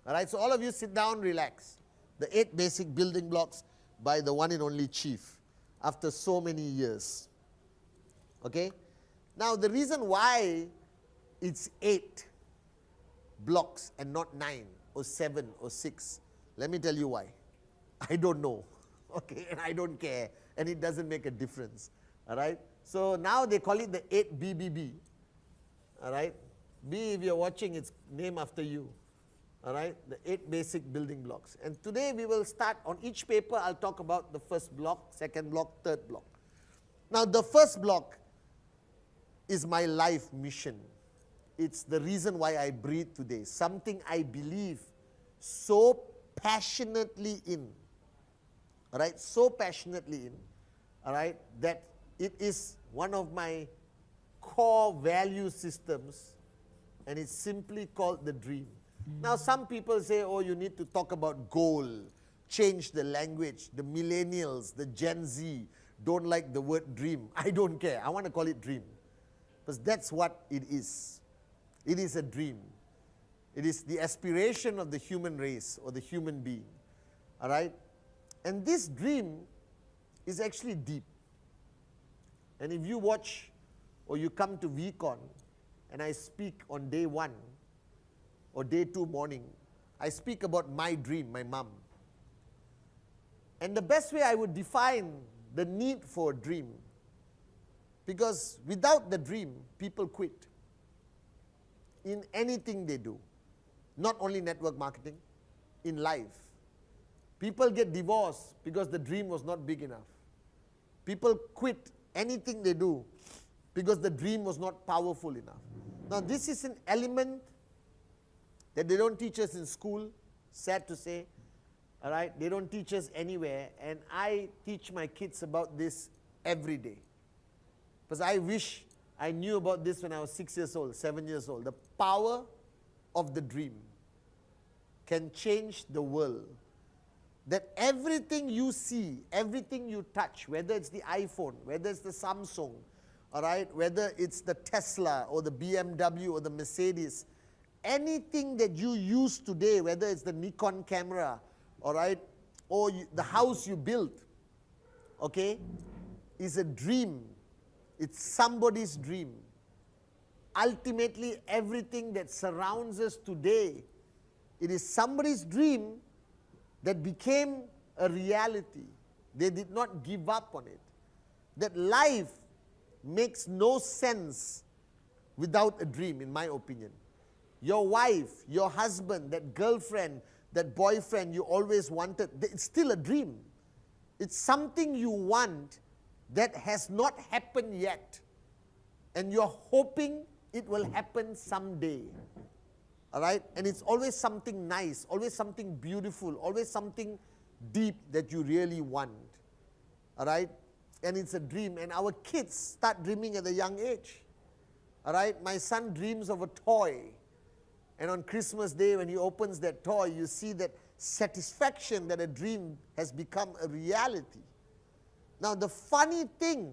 All right, so all of you sit down, relax. The 8 basic building blocks by the one and only Chief after so many years. Okay? Now, the reason why it's 8 blocks and not 9 or 7 or 6, let me tell you why. I don't know. Okay, and I don't care, and it doesn't make a difference. All right? So now they call it the 8BBB. All right? B, if you're watching, it's named after you. All right? The 8 basic building blocks. And today we will start on each paper. I'll talk about the first block, second block, third block. Now, the first block is my life mission. It's the reason why I breathe today. Something I believe so passionately in. All right? So passionately in. All right? That it is one of my core value systems, and it's simply called the dream. Now, some people say, oh, you need to talk about goal, change the language. The millennials, the Gen Z don't like the word dream. I don't care. I want to call it dream, because that's what it is. It is a dream. It is the aspiration of the human race or the human being. All right? And this dream is actually deep. And if you watch or you come to VCon and I speak on day 1 or day 2 morning, I speak about my dream, my mom. And the best way I would define the need for a dream, because without the dream, people quit in anything they do, not only network marketing, in life. People get divorced because the dream was not big enough. People quit anything they do because the dream was not powerful enough. Now, this is an element that they don't teach us in school, sad to say. All right? They don't teach us anywhere, and I teach my kids about this every day. Because I wish I knew about this when I was 6 years old, 7 years old. The power of the dream can change the world. That everything you see, everything you touch, whether it's the iPhone, whether it's the Samsung, all right, whether it's the Tesla or the BMW or the Mercedes, anything that you use today, whether it's the Nikon camera, all right, or the house you built, okay, is a dream. It's somebody's dream. Ultimately, everything that surrounds us today, it is somebody's dream that became a reality. They did not give up on it. That life makes no sense without a dream, in my opinion. Your wife, your husband, that girlfriend, that boyfriend you always wanted, it's still a dream. It's something you want that has not happened yet, and you're hoping it will happen someday. All right? And it's always something nice, always something beautiful, always something deep that you really want. All right? And it's a dream. And our kids start dreaming at a young age. All right? My son dreams of a toy. And on Christmas Day, when he opens that toy, you see that satisfaction that a dream has become a reality. Now, the funny thing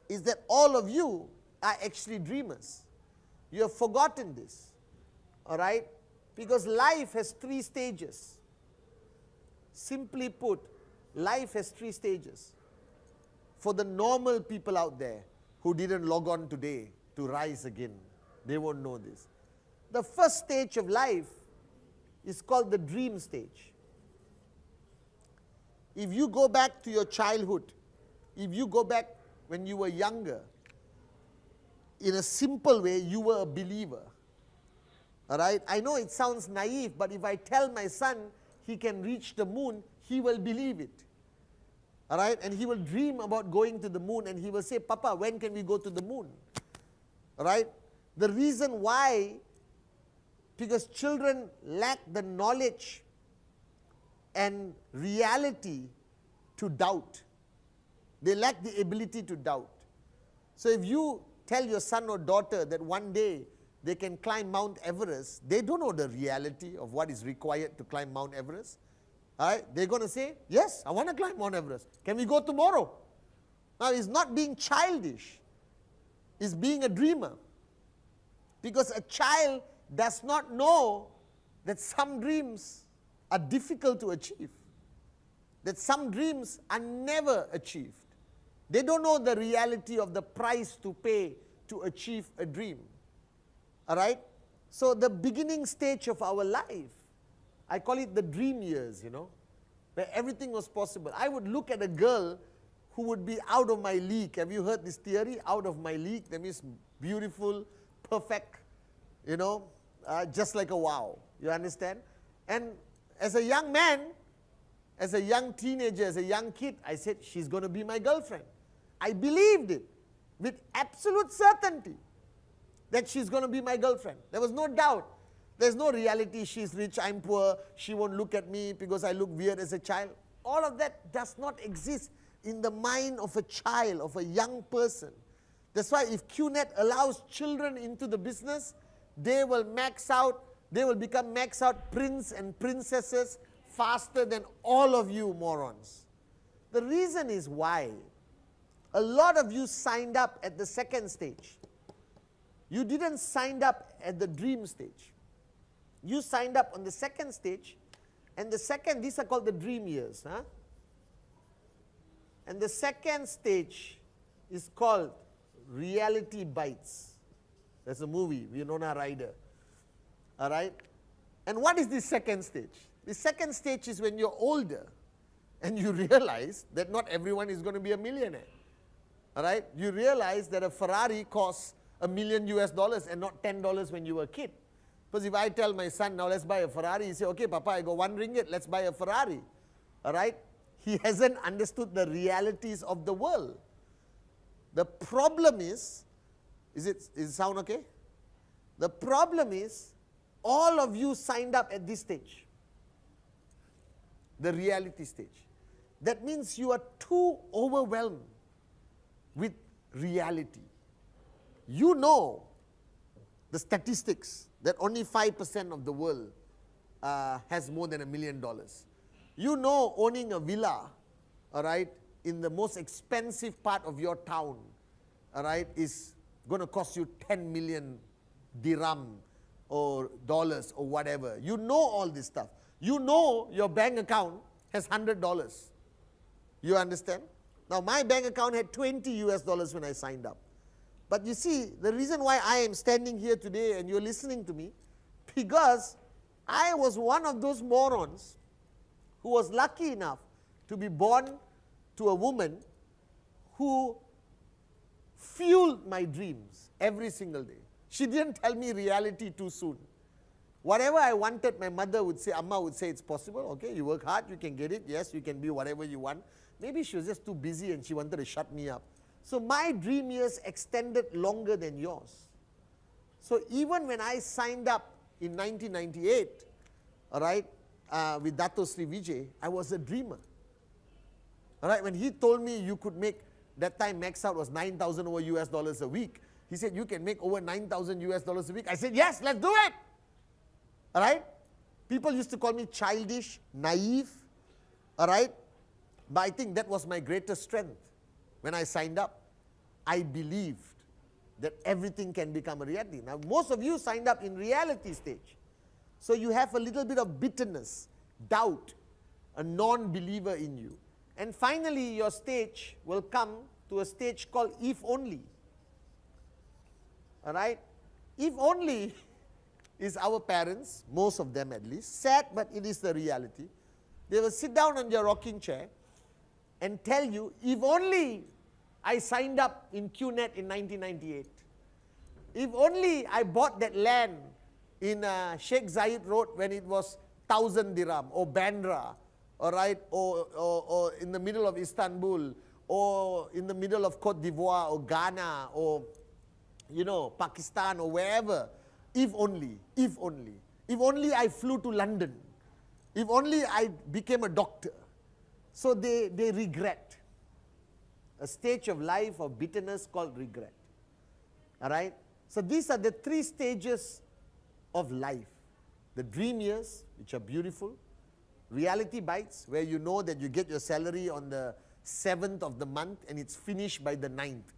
is that all of you are actually dreamers. You have forgotten this. All right? Because life has 3 stages. Simply put, life has 3 stages. For the normal people out there who didn't log on today to rise again, they won't know this. The first stage of life is called the dream stage. If you go back to your childhood, if you go back when you were younger, in a simple way, you were a believer. All right? I know it sounds naive, but if I tell my son he can reach the moon, he will believe it. All right? And he will dream about going to the moon, and he will say, Papa, when can we go to the moon? All right? The reason why, because children lack the knowledge and reality to doubt. They lack the ability to doubt. So if you tell your son or daughter that one day they can climb Mount Everest, they don't know the reality of what is required to climb Mount Everest. All right? They're going to say, yes, I want to climb Mount Everest. Can we go tomorrow? Now, it's not being childish. It's being a dreamer. Because a child does not know that some dreams are difficult to achieve, that some dreams are never achieved. They don't know the reality of the price to pay to achieve a dream. All right? So the beginning stage of our life, I call it the dream years, where everything was possible. I would look at a girl who would be out of my league. Have you heard this theory? Out of my league, that means beautiful, perfect, just like a wow. You understand? And as a young man, as a young teenager, as a young kid, I said, she's going to be my girlfriend. I believed it with absolute certainty that she's going to be my girlfriend. There was no doubt. There's no reality, she's rich, I'm poor, she won't look at me because I look weird as a child. All of that does not exist in the mind of a child, of a young person. That's why if QNet allows children into the business, they will max out, they will become max out prince and princesses faster than all of you morons. The reason is why. A lot of you signed up at the second stage. You didn't sign up at the dream stage. You signed up on the second stage, and these are called the dream years. And the second stage is called Reality Bites. That's a movie, Winona Ryder. All right? And what is the second stage? The second stage is when you're older and you realize that not everyone is going to be a millionaire. All right? You realize that a Ferrari costs $1 million and not $10 when you were a kid. Because if I tell my son, now let's buy a Ferrari, he say, okay, Papa, I got ringgit, let's buy a Ferrari. All right? He hasn't understood the realities of the world. The problem is it sound okay? The problem is, all of you signed up at this stage, the reality stage. That means you are too overwhelmed with reality. You know the statistics that only 5% of the world has more than $1 million. You know owning a villa, all right, in the most expensive part of your town, all right, is going to cost you 10 million dirham or dollars or whatever. You know all this stuff. You know your bank account has $100. You understand? Now my bank account had $20 when I signed up. But you see, the reason why I am standing here today and you're listening to me, because I was one of those morons who was lucky enough to be born to a woman who fueled my dreams every single day. She didn't tell me reality too soon. Whatever I wanted, my mother would say, Amma would say, it's possible, okay, you work hard, you can get it, yes, you can be whatever you want. Maybe she was just too busy and she wanted to shut me up. So my dream years extended longer than yours. So even when I signed up in 1998, all right, with Dato Sri Vijay, I was a dreamer. All right, when he told me you could make, that time max out was 9,000 over US dollars a week. He said you can make over 9,000 US dollars a week. I said, yes, let's do it. All right? People used to call me childish, naive, all right? But I think that was my greatest strength. When I signed up, I believed that everything can become a reality. Now, most of you signed up in reality stage. So you have a little bit of bitterness, doubt, a non-believer in you. And finally, your stage will come to a stage called if only. All right? If only is our parents, most of them at least, sad, but it is the reality. They will sit down on their rocking chair and tell you, if only I signed up in QNet in 1998. If only I bought that land in Sheikh Zayed Road when it was 1,000 dirham, or Bandra, all right, or in the middle of Istanbul, or in the middle of Cote d'Ivoire, or Ghana, or, you know, Pakistan, or wherever. If only, if only. If only I flew to London. If only I became a doctor. So they regret. A stage of life of bitterness called regret. All right? So these are the three stages of life. The dream years, which are beautiful. Reality bites, where you know that you get your salary on the 7th of the month and it's finished by the 9th.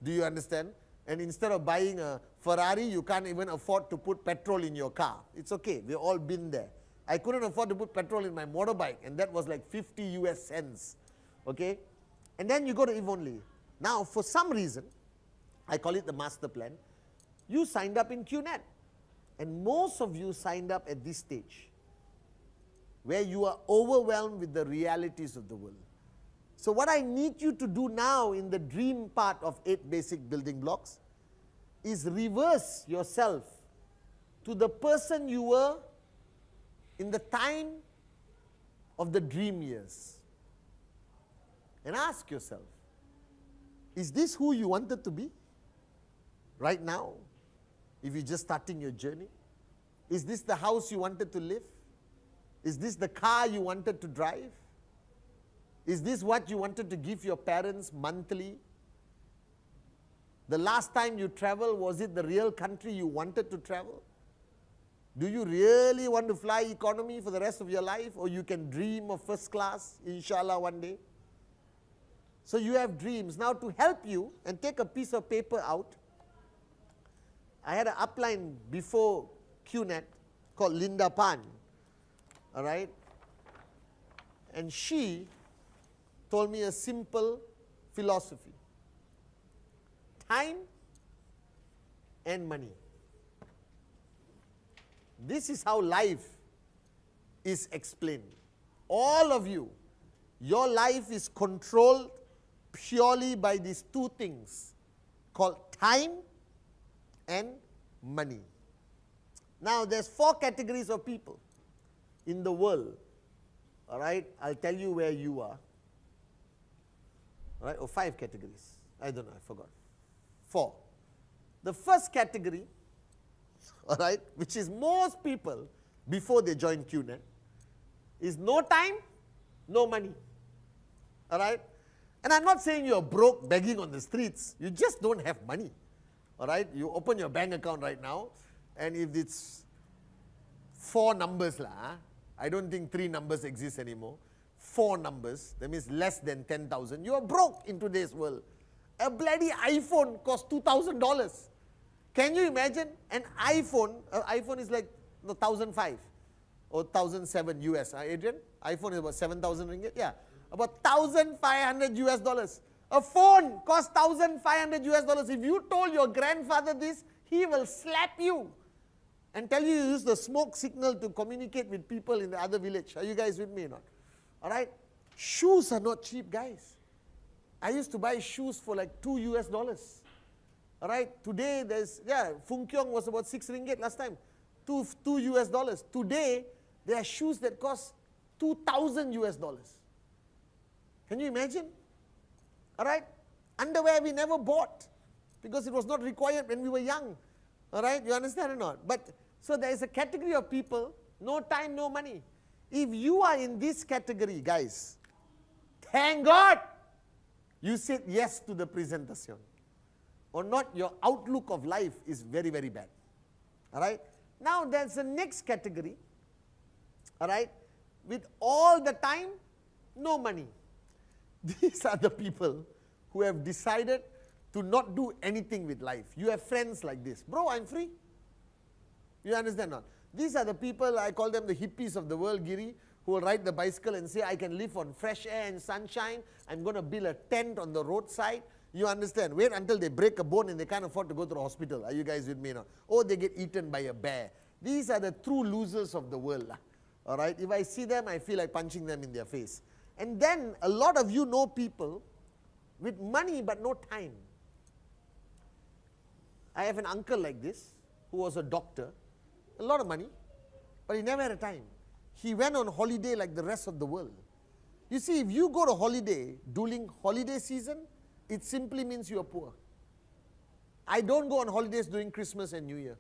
Do you understand? And instead of buying a Ferrari, you can't even afford to put petrol in your car. It's okay, we've all been there. I couldn't afford to put petrol in my motorbike, and that was like 50 US cents. Okay? And then you go to Evonly. Now, for some reason, I call it the master plan, you signed up in QNet. And most of you signed up at this stage, where you are overwhelmed with the realities of the world. So what I need you to do now in the dream part of 8 basic building blocks is reverse yourself to the person you were in the time of the dream years. And ask yourself, is this who you wanted to be right now, if you're just starting your journey? Is this the house you wanted to live? Is this the car you wanted to drive? Is this what you wanted to give your parents monthly? The last time you traveled, was it the real country you wanted to travel? Do you really want to fly economy for the rest of your life, or you can dream of first class, inshallah, one day? So you have dreams. Now, to help you, and take a piece of paper out, I had an upline before QNet called Linda Pan, all right? And she told me a simple philosophy: time and money. This is how life is explained. All of you, your life is controlled purely by these two things called time and money. Now, there's 4 categories of people in the world. All right, I'll tell you where you are. All right, or 5 categories. I don't know, I forgot. 4. The first category, all right, which is most people before they join QNet, is no time, no money. All right? And I'm not saying you're broke, begging on the streets. You just don't have money. All right? You open your bank account right now, and if it's 4 numbers, I don't think 3 numbers exist anymore. 4 numbers, that means less than 10,000. You are broke in today's world. A bloody iPhone costs $2,000. Can you imagine an iPhone? iPhone is like 1,005 or 1,007 US. Adrian, iPhone is about 7,000 ringgit. Yeah, about 1,500 US dollars. A phone costs 1,500 US dollars. If you told your grandfather this, he will slap you and tell you use the smoke signal to communicate with people in the other village. Are you guys with me or not? All right? Shoes are not cheap, guys. I used to buy shoes for like 2 US dollars. All right? Today there's, Fung Kiong was about 6 ringgit last time. 2 US dollars. Today, there are shoes that cost 2,000 US dollars. Can you imagine? All right? Underwear we never bought because it was not required when we were young. All right? You understand or not? But, so there is a category of people, no time, no money. If you are in this category, guys, thank God you said yes to the presentation. Or not, your outlook of life is very, very bad. All right? Now, there's the next category, all right, with all the time, no money. These are the people who have decided to not do anything with life. You have friends like this. Bro, I'm free. You understand or not? These are the people, I call them the hippies of the world, Giri, who will ride the bicycle and say, I can live on fresh air and sunshine. I'm going to build a tent on the roadside. You understand? Wait until they break a bone and they can't afford to go to the hospital. Are you guys with me now? Or they get eaten by a bear. These are the true losers of the world. All right? If I see them, I feel like punching them in their face. And then a lot of you know people with money but no time. I have an uncle like this who was a doctor, a lot of money, but he never had a time. He went on holiday like the rest of the world. You see, if you go to holiday during holiday season, it simply means you are poor. I don't go on holidays during Christmas and New Year,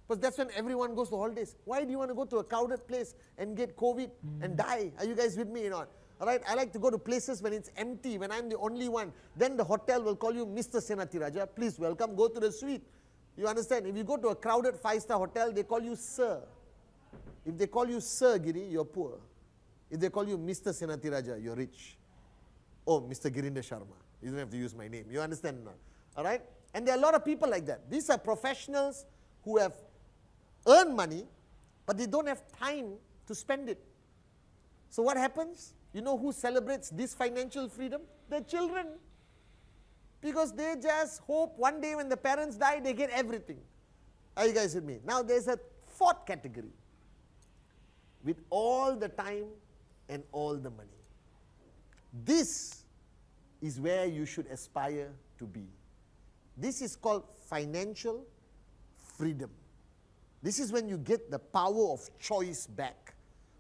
because that's when everyone goes to holidays. Why do you want to go to a crowded place and get COVID and die? Are you guys with me or not? All right, I like to go to places when it's empty, when I'm the only one. Then the hotel will call you Mr. Senathirajah. Please welcome, go to the suite. You understand? If you go to a crowded 5-star hotel, they call you Sir. If they call you Sir Giri, you're poor. If they call you Mr. Senathirajah, you're rich. Oh, Mr. Girinder Sharma. You don't have to use my name. You understand now? All right? And there are a lot of people like that. These are professionals who have earned money, but they don't have time to spend it. So what happens? You know who celebrates this financial freedom? The children. Because they just hope one day when the parents die, they get everything. Are you guys with me? Now there's a fourth category. With all the time and all the money. This is where you should aspire to be. This is called financial freedom. This is when you get the power of choice back.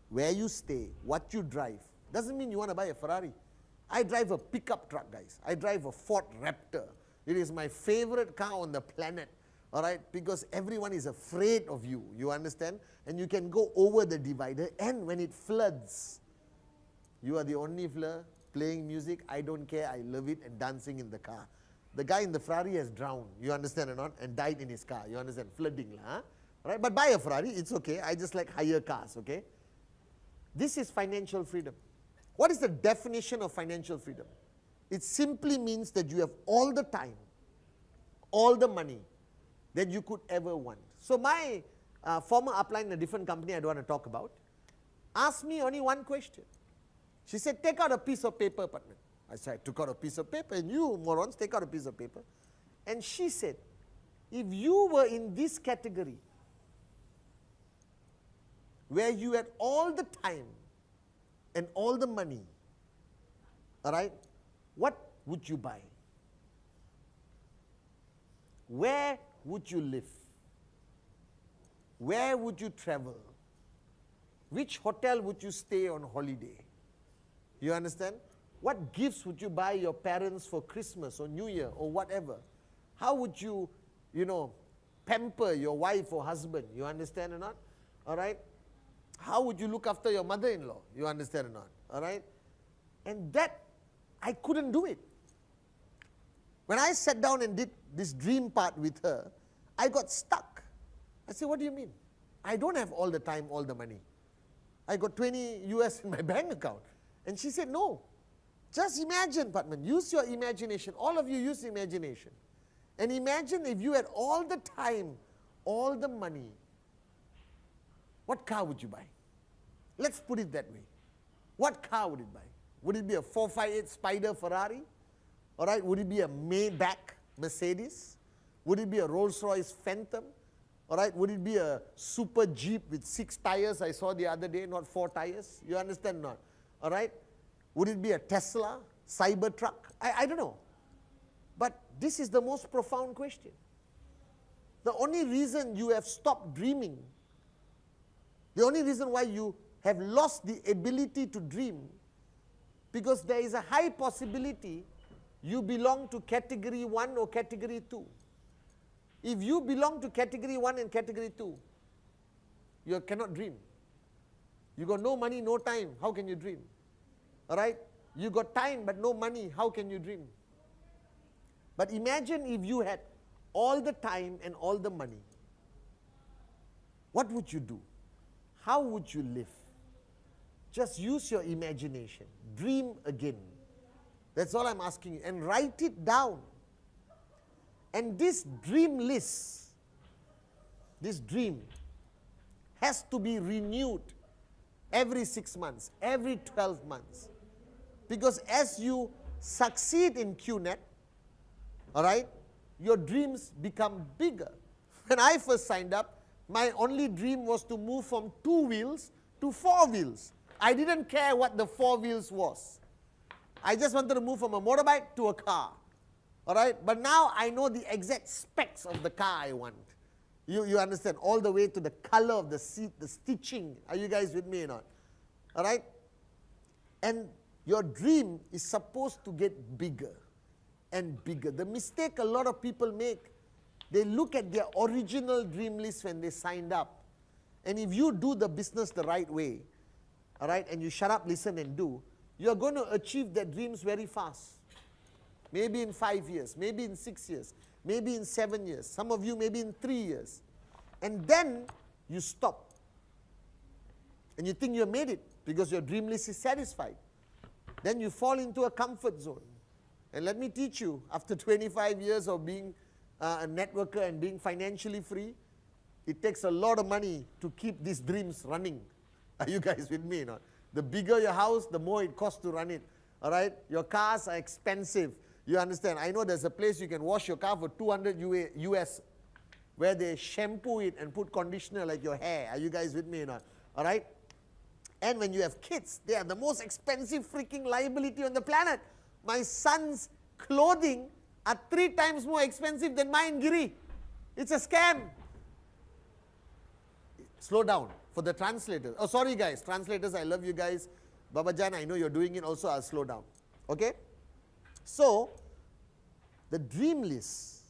Where you stay, what you drive. Doesn't mean you want to buy a Ferrari. I drive a pickup truck, guys. I drive a Ford Raptor. It is my favorite car on the planet. All right, because everyone is afraid of you, you understand? And you can go over the divider, and when it floods, you are the only fleur playing music. I don't care, I love it, and dancing in the car. The guy in the Ferrari has drowned, you understand or not, and died in his car, you understand, flooding, huh? Right? But buy a Ferrari, it's okay, I just like higher cars, okay? This is financial freedom. What is the definition of financial freedom? It simply means that you have all the time, all the money, that you could ever want. So my former upline in a different company I don't want to talk about, asked me only one question. She said, take out a piece of paper, Patman. I said, I took out a piece of paper, and you morons, take out a piece of paper. And she said, if you were in this category, where you had all the time and all the money, all right, what would you buy? Where would you live? Where would you travel? Which hotel would you stay on holiday? You understand? What gifts would you buy your parents for Christmas or New Year or whatever? How would you, pamper your wife or husband? You understand or not? All right? How would you look after your mother-in-law? You understand or not? All right? And that, I couldn't do it. When I sat down and did this dream part with her, I got stuck. I said, what do you mean? I don't have all the time, all the money. I got 20 US in my bank account. And she said, no. Just imagine, Patman, use your imagination. All of you use imagination. And imagine if you had all the time, all the money, what car would you buy? Let's put it that way. What car would it buy? Would it be a 458 Spider Ferrari? All right, would it be a Maybach Mercedes? Would it be a Rolls-Royce Phantom? All right, would it be a super Jeep with 6 tires I saw the other day, not 4 tires? You understand not? All right, would it be a Tesla, Cybertruck? I don't know. But this is the most profound question. The only reason you have stopped dreaming, the only reason why you have lost the ability to dream, because there is a high possibility you belong to category 1 or category 2. If you belong to category 1 and category 2, you cannot dream. You got no money, no time, how can you dream? All right? You got time but no money, how can you dream? But imagine if you had all the time and all the money. What would you do? How would you live? Just use your imagination. Dream again. That's all I'm asking you. And write it down. And this dream list, this dream, has to be renewed every 6 months, every 12 months. Because as you succeed in QNet, all right, your dreams become bigger. When I first signed up, my only dream was to move from 2 wheels to 4 wheels. I didn't care what the 4 wheels was. I just wanted to move from a motorbike to a car. All right? But now I know the exact specs of the car I want. You understand? All the way to the color of the seat, the stitching. Are you guys with me or not? All right? And your dream is supposed to get bigger and bigger. The mistake a lot of people make, they look at their original dream list when they signed up. And if you do the business the right way, all right, and you shut up, listen, and do, you're going to achieve their dreams very fast. Maybe in 5 years, maybe in 6 years, maybe in 7 years. Some of you maybe in 3 years. And then you stop. And you think you have made it because your dream list is satisfied. Then you fall into a comfort zone. And let me teach you, after 25 years of being a networker and being financially free, it takes a lot of money to keep these dreams running. Are you guys with me or not? The bigger your house, the more it costs to run it. All right? Your cars are expensive. You understand? I know there's a place you can wash your car for 200 US, where they shampoo it and put conditioner like your hair. Are you guys with me or not? All right? And when you have kids, they are the most expensive freaking liability on the planet. My son's clothing are 3 times more expensive than mine, Giri. It's a scam. Slow down for the translators. Oh, sorry guys, translators, I love you guys. Babajan, I know you're doing it also, I'll slow down. Okay? So, the dream list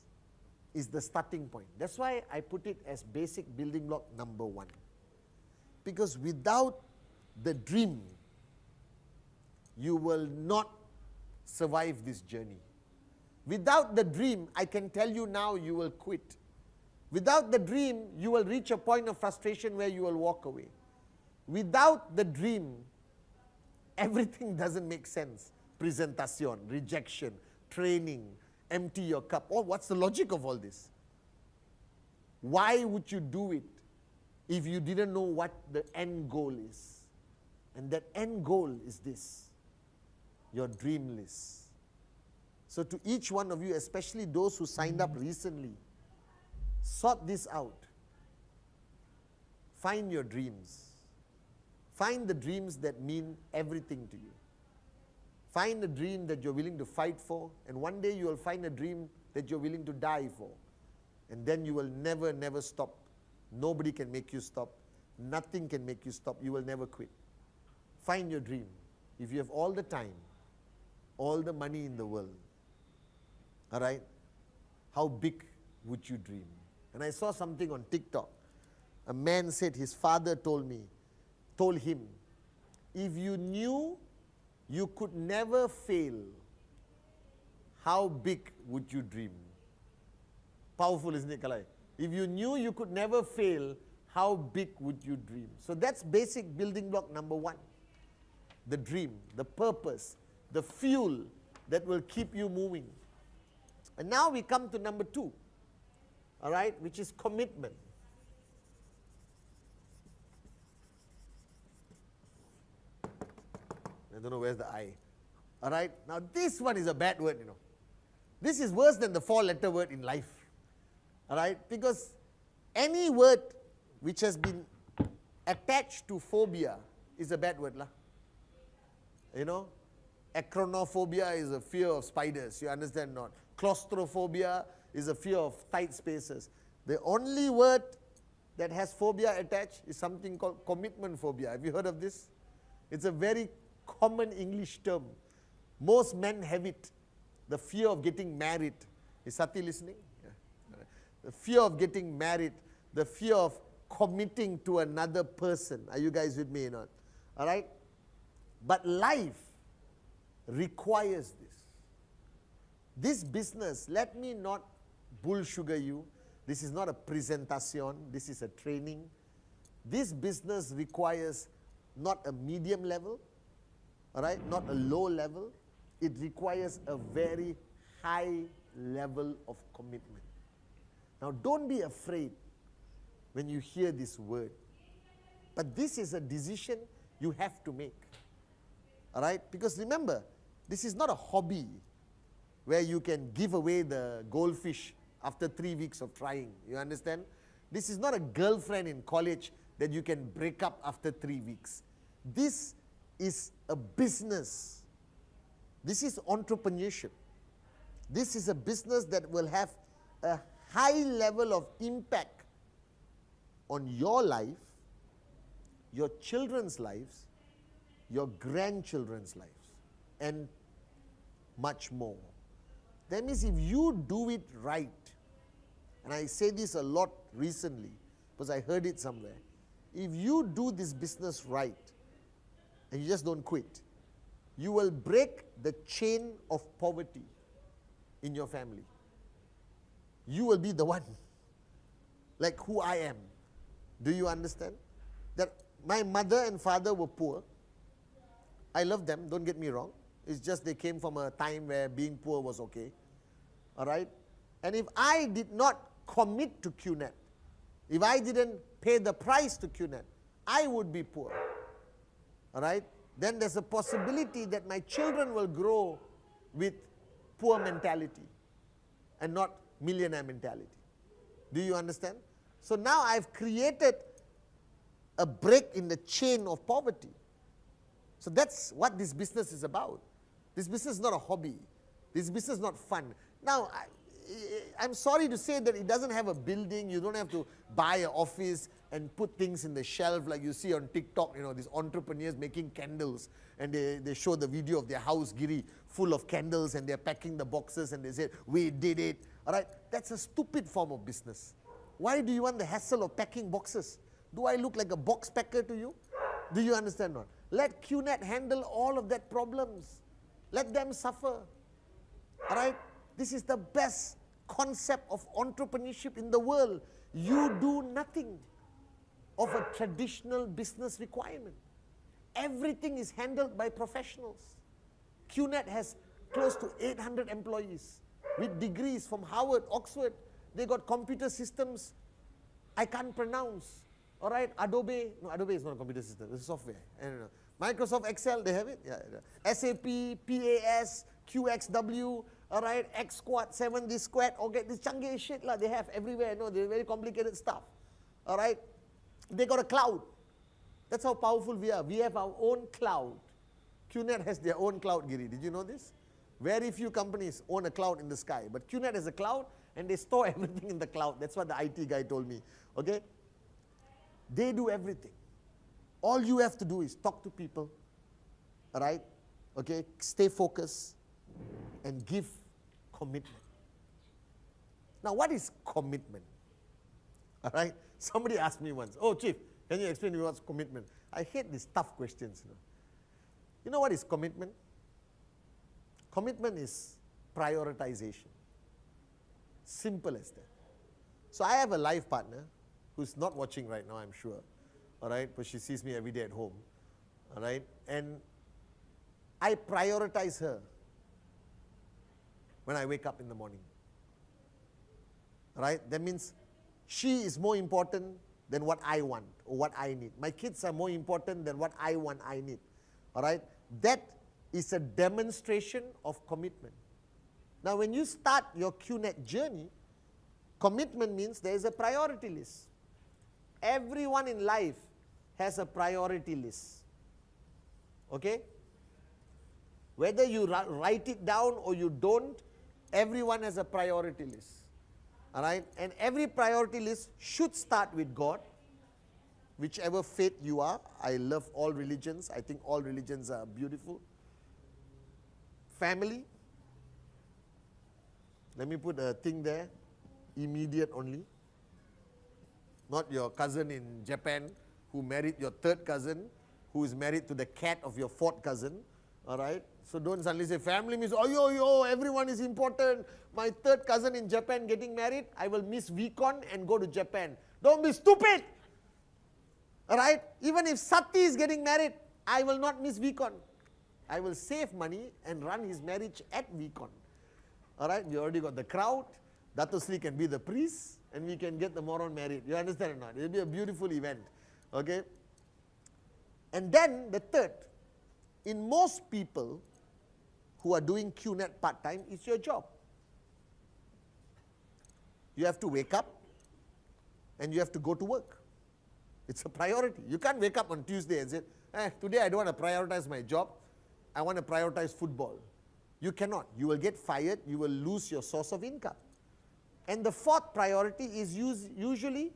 is the starting point. That's why I put it as basic building block number 1. Because without the dream, you will not survive this journey. Without the dream, I can tell you now, you will quit. Without the dream, you will reach a point of frustration where you will walk away. Without the dream, everything doesn't make sense. Presentation, rejection, training, empty your cup. Oh, what's the logic of all this? Why would you do it if you didn't know what the end goal is? And that end goal is this, your dream list. So to each one of you, especially those who signed up recently, sort this out. Find your dreams. Find the dreams that mean everything to you. Find a dream that you're willing to fight for, and one day you will find a dream that you're willing to die for. And then you will never, never stop. Nobody can make you stop. Nothing can make you stop. You will never quit. Find your dream. If you have all the time, all the money in the world, all right, how big would you dream? And I saw something on TikTok. A man said his father told him, if you knew you could never fail, how big would you dream? Powerful, isn't it, Kalai? If you knew you could never fail, how big would you dream? So that's basic building block number 1. The dream, the purpose, the fuel that will keep you moving. And now we come to number 2, all right, which is commitment. I don't know where's the I. All right, now this one is a bad word, you know. This is worse than the 4-letter word in life. All right, because any word which has been attached to phobia is a bad word, lah. You know, acronophobia is a fear of spiders, you understand not? Claustrophobia is a fear of tight spaces. The only word that has phobia attached is something called commitment phobia. Have you heard of this? It's a very common English term. Most men have it. The fear of getting married. Is Sati listening? Yeah. The fear of getting married. The fear of committing to another person. Are you guys with me or not? All right? But life requires this. This business, let me not bull sugar you. This is not a presentation. This is a training. This business requires not a medium level, all right, not a low level. It requires a very high level of commitment. Now, don't be afraid when you hear this word. But this is a decision you have to make. All right? Because remember, this is not a hobby where you can give away the goldfish after 3 weeks of trying. You understand? This is not a girlfriend in college that you can break up after 3 weeks. This is a business. This is entrepreneurship. This is a business that will have a high level of impact on your life, your children's lives, your grandchildren's lives, and much more. That means if you do it right, and I say this a lot recently because I heard it somewhere, if you do this business right and you just don't quit, you will break the chain of poverty in your family. You will be the one, like who I am. Do you understand? That my mother and father were poor. I love them, don't get me wrong. It's just they came from a time where being poor was okay. All right? And if I did not commit to QNet, if I didn't pay the price to QNet, I would be poor. All right? Then there's a possibility that my children will grow with poor mentality and not millionaire mentality. Do you understand? So now I've created a break in the chain of poverty. So that's what this business is about. This business is not a hobby. This business is not fun. Now, I'm sorry to say that it doesn't have a building. You don't have to buy an office and put things in the shelf like you see on TikTok, these entrepreneurs making candles, and they show the video of their house, Giri, full of candles, and they're packing the boxes, and they say, we did it. All right? That's a stupid form of business. Why do you want the hassle of packing boxes? Do I look like a box packer to you? Do you understand or not? Let QNet handle all of that problems. Let them suffer. All right? This is the best concept of entrepreneurship in the world. You do nothing of a traditional business requirement. Everything is handled by professionals. QNet has close to 800 employees with degrees from Harvard, Oxford. They got computer systems I can't pronounce. All right, Adobe. No, Adobe is not a computer system. It's software. I don't know. Microsoft Excel, they have it. Yeah. SAP, PAS, QXW. All right, X squad, 7 this squad. Or get this chunky shit lah. They have everywhere. No, they're very complicated stuff. All right, they got a cloud. That's how powerful we are. We have our own cloud. QNet has their own cloud, Giri. Did you know this? Very few companies own a cloud in the sky. But QNet has a cloud, and they store everything in the cloud. That's what the IT guy told me. Okay? They do everything. All you have to do is talk to people. All right? Okay? Stay focused and give commitment. Now, what is commitment? All right? Somebody asked me once, oh, Chief, can you explain to me what's commitment? I hate these tough questions. You know what is commitment? Commitment is prioritization. Simple as that. So I have a life partner who's not watching right now, I'm sure. All right? But she sees me every day at home. All right? And I prioritize her when I wake up in the morning. All right? That means she is more important than what I want or what I need. My kids are more important than what I want, I need. All right? That is a demonstration of commitment. Now, when you start your QNet journey, commitment means there is a priority list. Everyone in life has a priority list. Okay? Whether you write it down or you don't, everyone has a priority list. All right? And every priority list should start with God, whichever faith you are. I love all religions. I think all religions are beautiful. Family. Let me put a thing there. Immediate only. Not your cousin in Japan who married your third cousin, who is married to the cat of your fourth cousin. All right? So don't suddenly say family means, oh, everyone is important. My third cousin in Japan getting married, I will miss VCon and go to Japan. Don't be stupid. All right? Even if Sati is getting married, I will not miss VCon. I will save money and run his marriage at VCon. All right? We already got the crowd. Dato Sri can be the priest, and we can get the moron married. You understand or not? It will be a beautiful event. Okay? And then the third, in most people who are doing QNet part-time, it's your job. You have to wake up and you have to go to work. It's a priority. You can't wake up on Tuesday and say, today I don't want to prioritize my job. I want to prioritize football. You cannot. You will get fired. You will lose your source of income. And the fourth priority is usually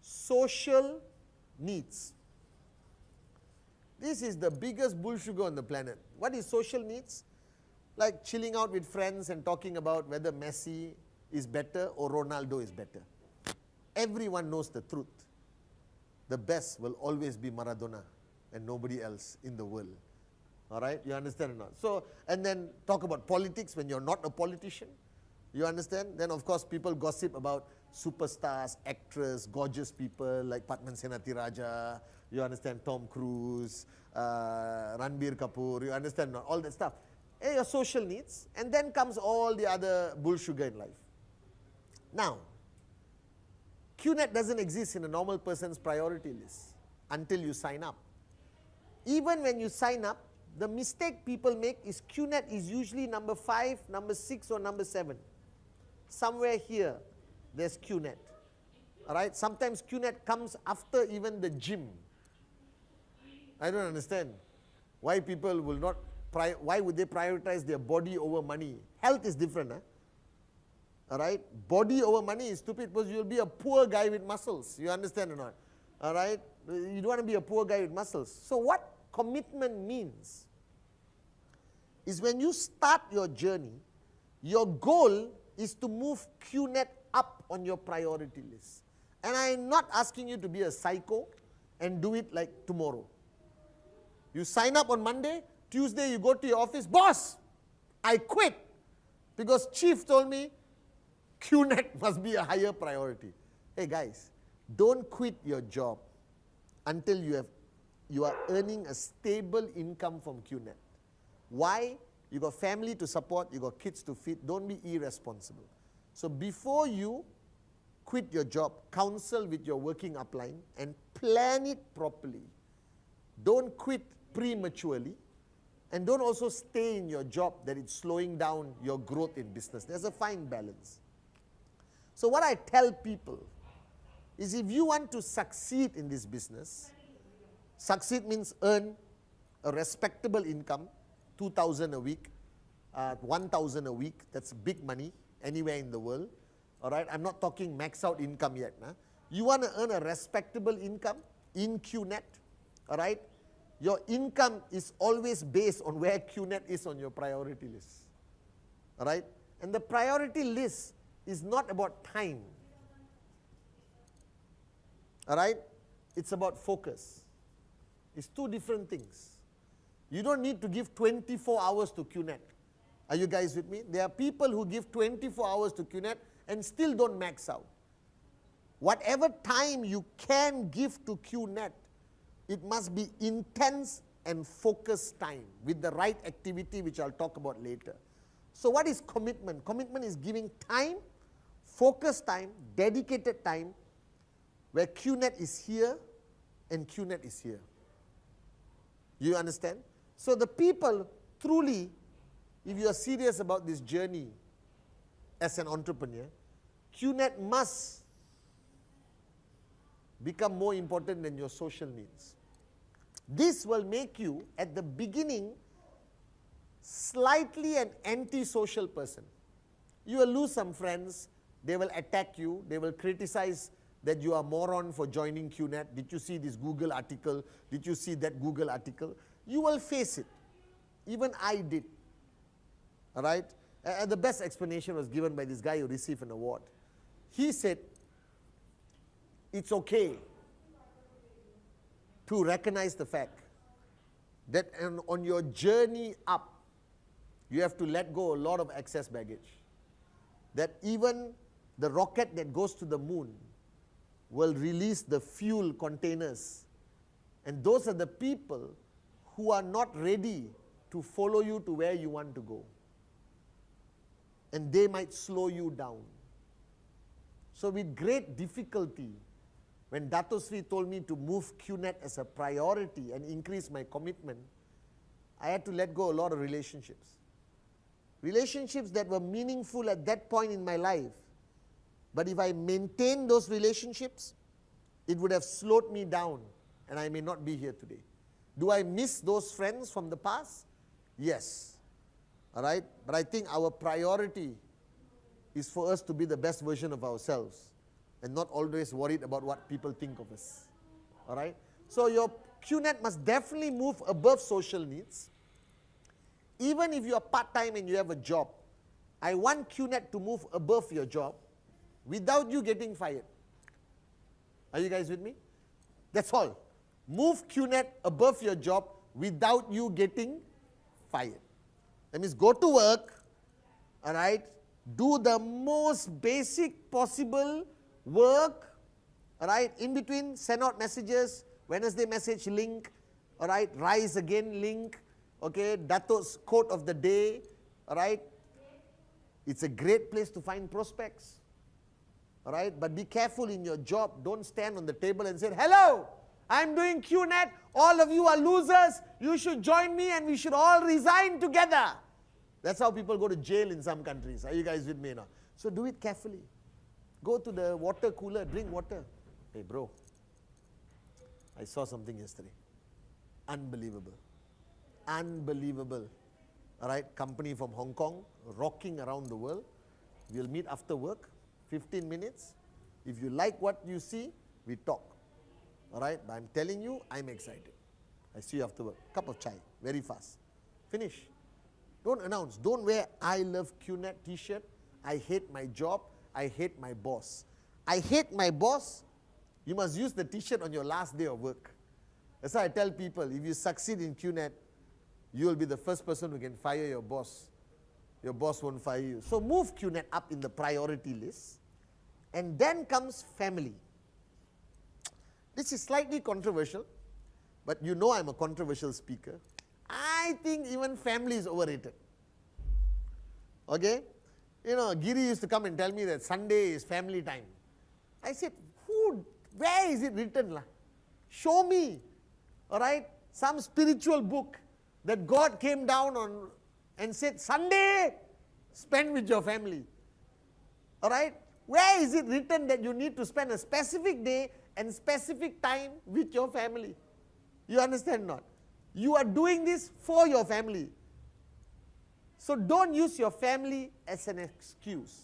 social needs. This is the biggest bullsugar on the planet. What is social needs? Like chilling out with friends and talking about whether Messi is better or Ronaldo is better. Everyone knows the truth. The best will always be Maradona and nobody else in the world. All right? You understand or not? So, and then talk about politics when you're not a politician. You understand? Then, of course, people gossip about superstars, actors, gorgeous people like Padman Senatiraja. You understand? Tom Cruise, Ranbir Kapoor. You understand? All that stuff. And your social needs. And then comes all the other bullsugar in life. Now, QNet doesn't exist in a normal person's priority list until you sign up. Even when you sign up, the mistake people make is QNet is usually number 5, number 6, or number 7. Somewhere here, there's QNet. All right? Sometimes QNet comes after even the gym. I don't understand why people will not, why would they prioritize their body over money? Health is different. All right? Body over money is stupid because you'll be a poor guy with muscles. You understand or not? All right? You don't want to be a poor guy with muscles. So what commitment means is when you start your journey, your goal is to move QNet up on your priority list. And I'm not asking you to be a psycho and do it like tomorrow. You sign up on Monday, Tuesday you go to your office, boss, I quit because chief told me QNet must be a higher priority. Hey guys, don't quit your job until you are earning a stable income from QNet. Why? You got family to support, you got kids to feed, don't be irresponsible. So before you quit your job, counsel with your working upline and plan it properly. Don't quit prematurely, and don't also stay in your job that it's slowing down your growth in business. There's a fine balance. So what I tell people is if you want to succeed in this business, succeed means earn a respectable income, 2,000 a week, 1,000 a week, that's big money anywhere in the world. All right, I'm not talking max out income yet. You want to earn a respectable income in QNet, all right? Your income is always based on where QNet is on your priority list, all right? And the priority list is not about time, all right? It's about focus. It's two different things. You don't need to give 24 hours to QNet. Are you guys with me? There are people who give 24 hours to QNet and still don't max out. Whatever time you can give to QNet, it must be intense and focused time with the right activity, which I'll talk about later. So what is commitment? Commitment is giving time, focused time, dedicated time, where QNet is here and QNet is here. You understand? So the people truly, if you are serious about this journey as an entrepreneur, QNet must become more important than your social needs. This will make you, at the beginning, slightly an anti-social person. You will lose some friends, they will attack you, they will criticize that you are a moron for joining QNet. Did you see this Google article? Did you see that Google article? You will face it. Even I did. All right? The best explanation was given by this guy who received an award. He said, it's okay to recognize the fact that on your journey up, you have to let go a lot of excess baggage. That even the rocket that goes to the moon will release the fuel containers. And those are the people who are not ready to follow you to where you want to go. And they might slow you down. So with great difficulty, when Dato Sri told me to move QNet as a priority and increase my commitment, I had to let go a lot of relationships. Relationships that were meaningful at that point in my life. But if I maintained those relationships, it would have slowed me down and I may not be here today. Do I miss those friends from the past? Yes. All right? But I think our priority is for us to be the best version of ourselves and not always worried about what people think of us. All right? So your QNet must definitely move above social needs. Even if you are part-time and you have a job, I want QNet to move above your job without you getting fired. Are you guys with me? That's all. Move QNet above your job without you getting fired. That means go to work, all right, do the most basic possible work, all right, in between send out messages, Wednesday message link, all right, rise again link, okay, Dato's quote of the day, all right. It's a great place to find prospects. All right? But be careful in your job. Don't stand on the table and say, hello, I'm doing QNet. All of you are losers. You should join me and we should all resign together. That's how people go to jail in some countries. Are you guys with me now? So do it carefully. Go to the water cooler, drink water. Hey bro, I saw something yesterday. Unbelievable. Unbelievable. All right, company from Hong Kong, rocking around the world. We'll meet after work, 15 minutes. If you like what you see, we talk. All right, but I'm telling you, I'm excited. I see you after work. Cup of chai, very fast. Finish. Don't announce. Don't wear I love QNet t-shirt. I hate my job. I hate my boss. I hate my boss. You must use the t-shirt on your last day of work. That's why I tell people, if you succeed in QNet, you will be the first person who can fire your boss. Your boss won't fire you. So move QNet up in the priority list. And then comes family. This is slightly controversial, but you know I'm a controversial speaker. I think even family is overrated. Okay? You know, Giri used to come and tell me that Sunday is family time. I said, where is it written? La? Show me. All right? Some spiritual book that God came down on and said, Sunday, spend with your family. All right? Where is it written that you need to spend a specific day and specific time with your family? You understand not? You are doing this for your family. So don't use your family as an excuse.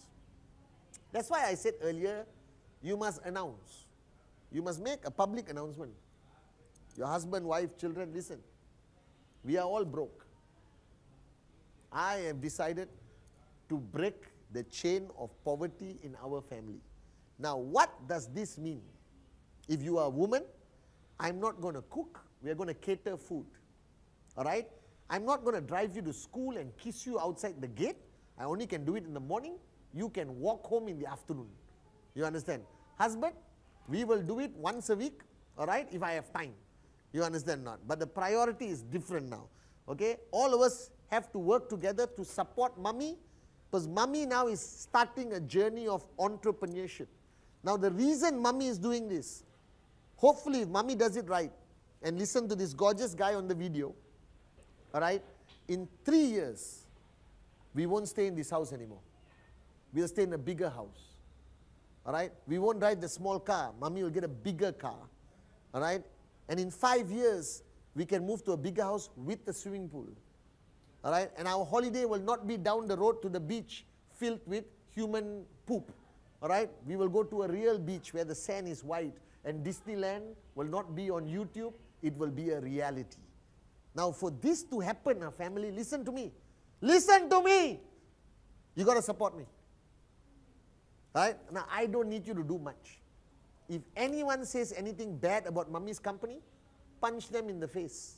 That's why I said earlier, you must announce. You must make a public announcement. Your husband, wife, children, listen. We are all broke. I have decided to break the chain of poverty in our family. Now, what does this mean? If you are a woman, I'm not going to cook. We are going to cater food. All right? I'm not going to drive you to school and kiss you outside the gate. I only can do it in the morning. You can walk home in the afternoon. You understand? Husband, we will do it once a week, all right, if I have time. You understand not? But the priority is different now. Okay? All of us have to work together to support mommy, because mommy now is starting a journey of entrepreneurship. Now the reason mommy is doing this, hopefully if mommy does it right, and listen to this gorgeous guy on the video, all right, in 3 years, we won't stay in this house anymore. We'll stay in a bigger house. All right? We won't drive the small car. Mommy will get a bigger car. All right? And in 5 years, we can move to a bigger house with a swimming pool. All right? And our holiday will not be down the road to the beach filled with human poop. All right? We will go to a real beach where the sand is white, and Disneyland will not be on YouTube. It will be a reality. Now, for this to happen, family, listen to me. Listen to me. You got to support me. Right? Now, I don't need you to do much. If anyone says anything bad about mommy's company, punch them in the face.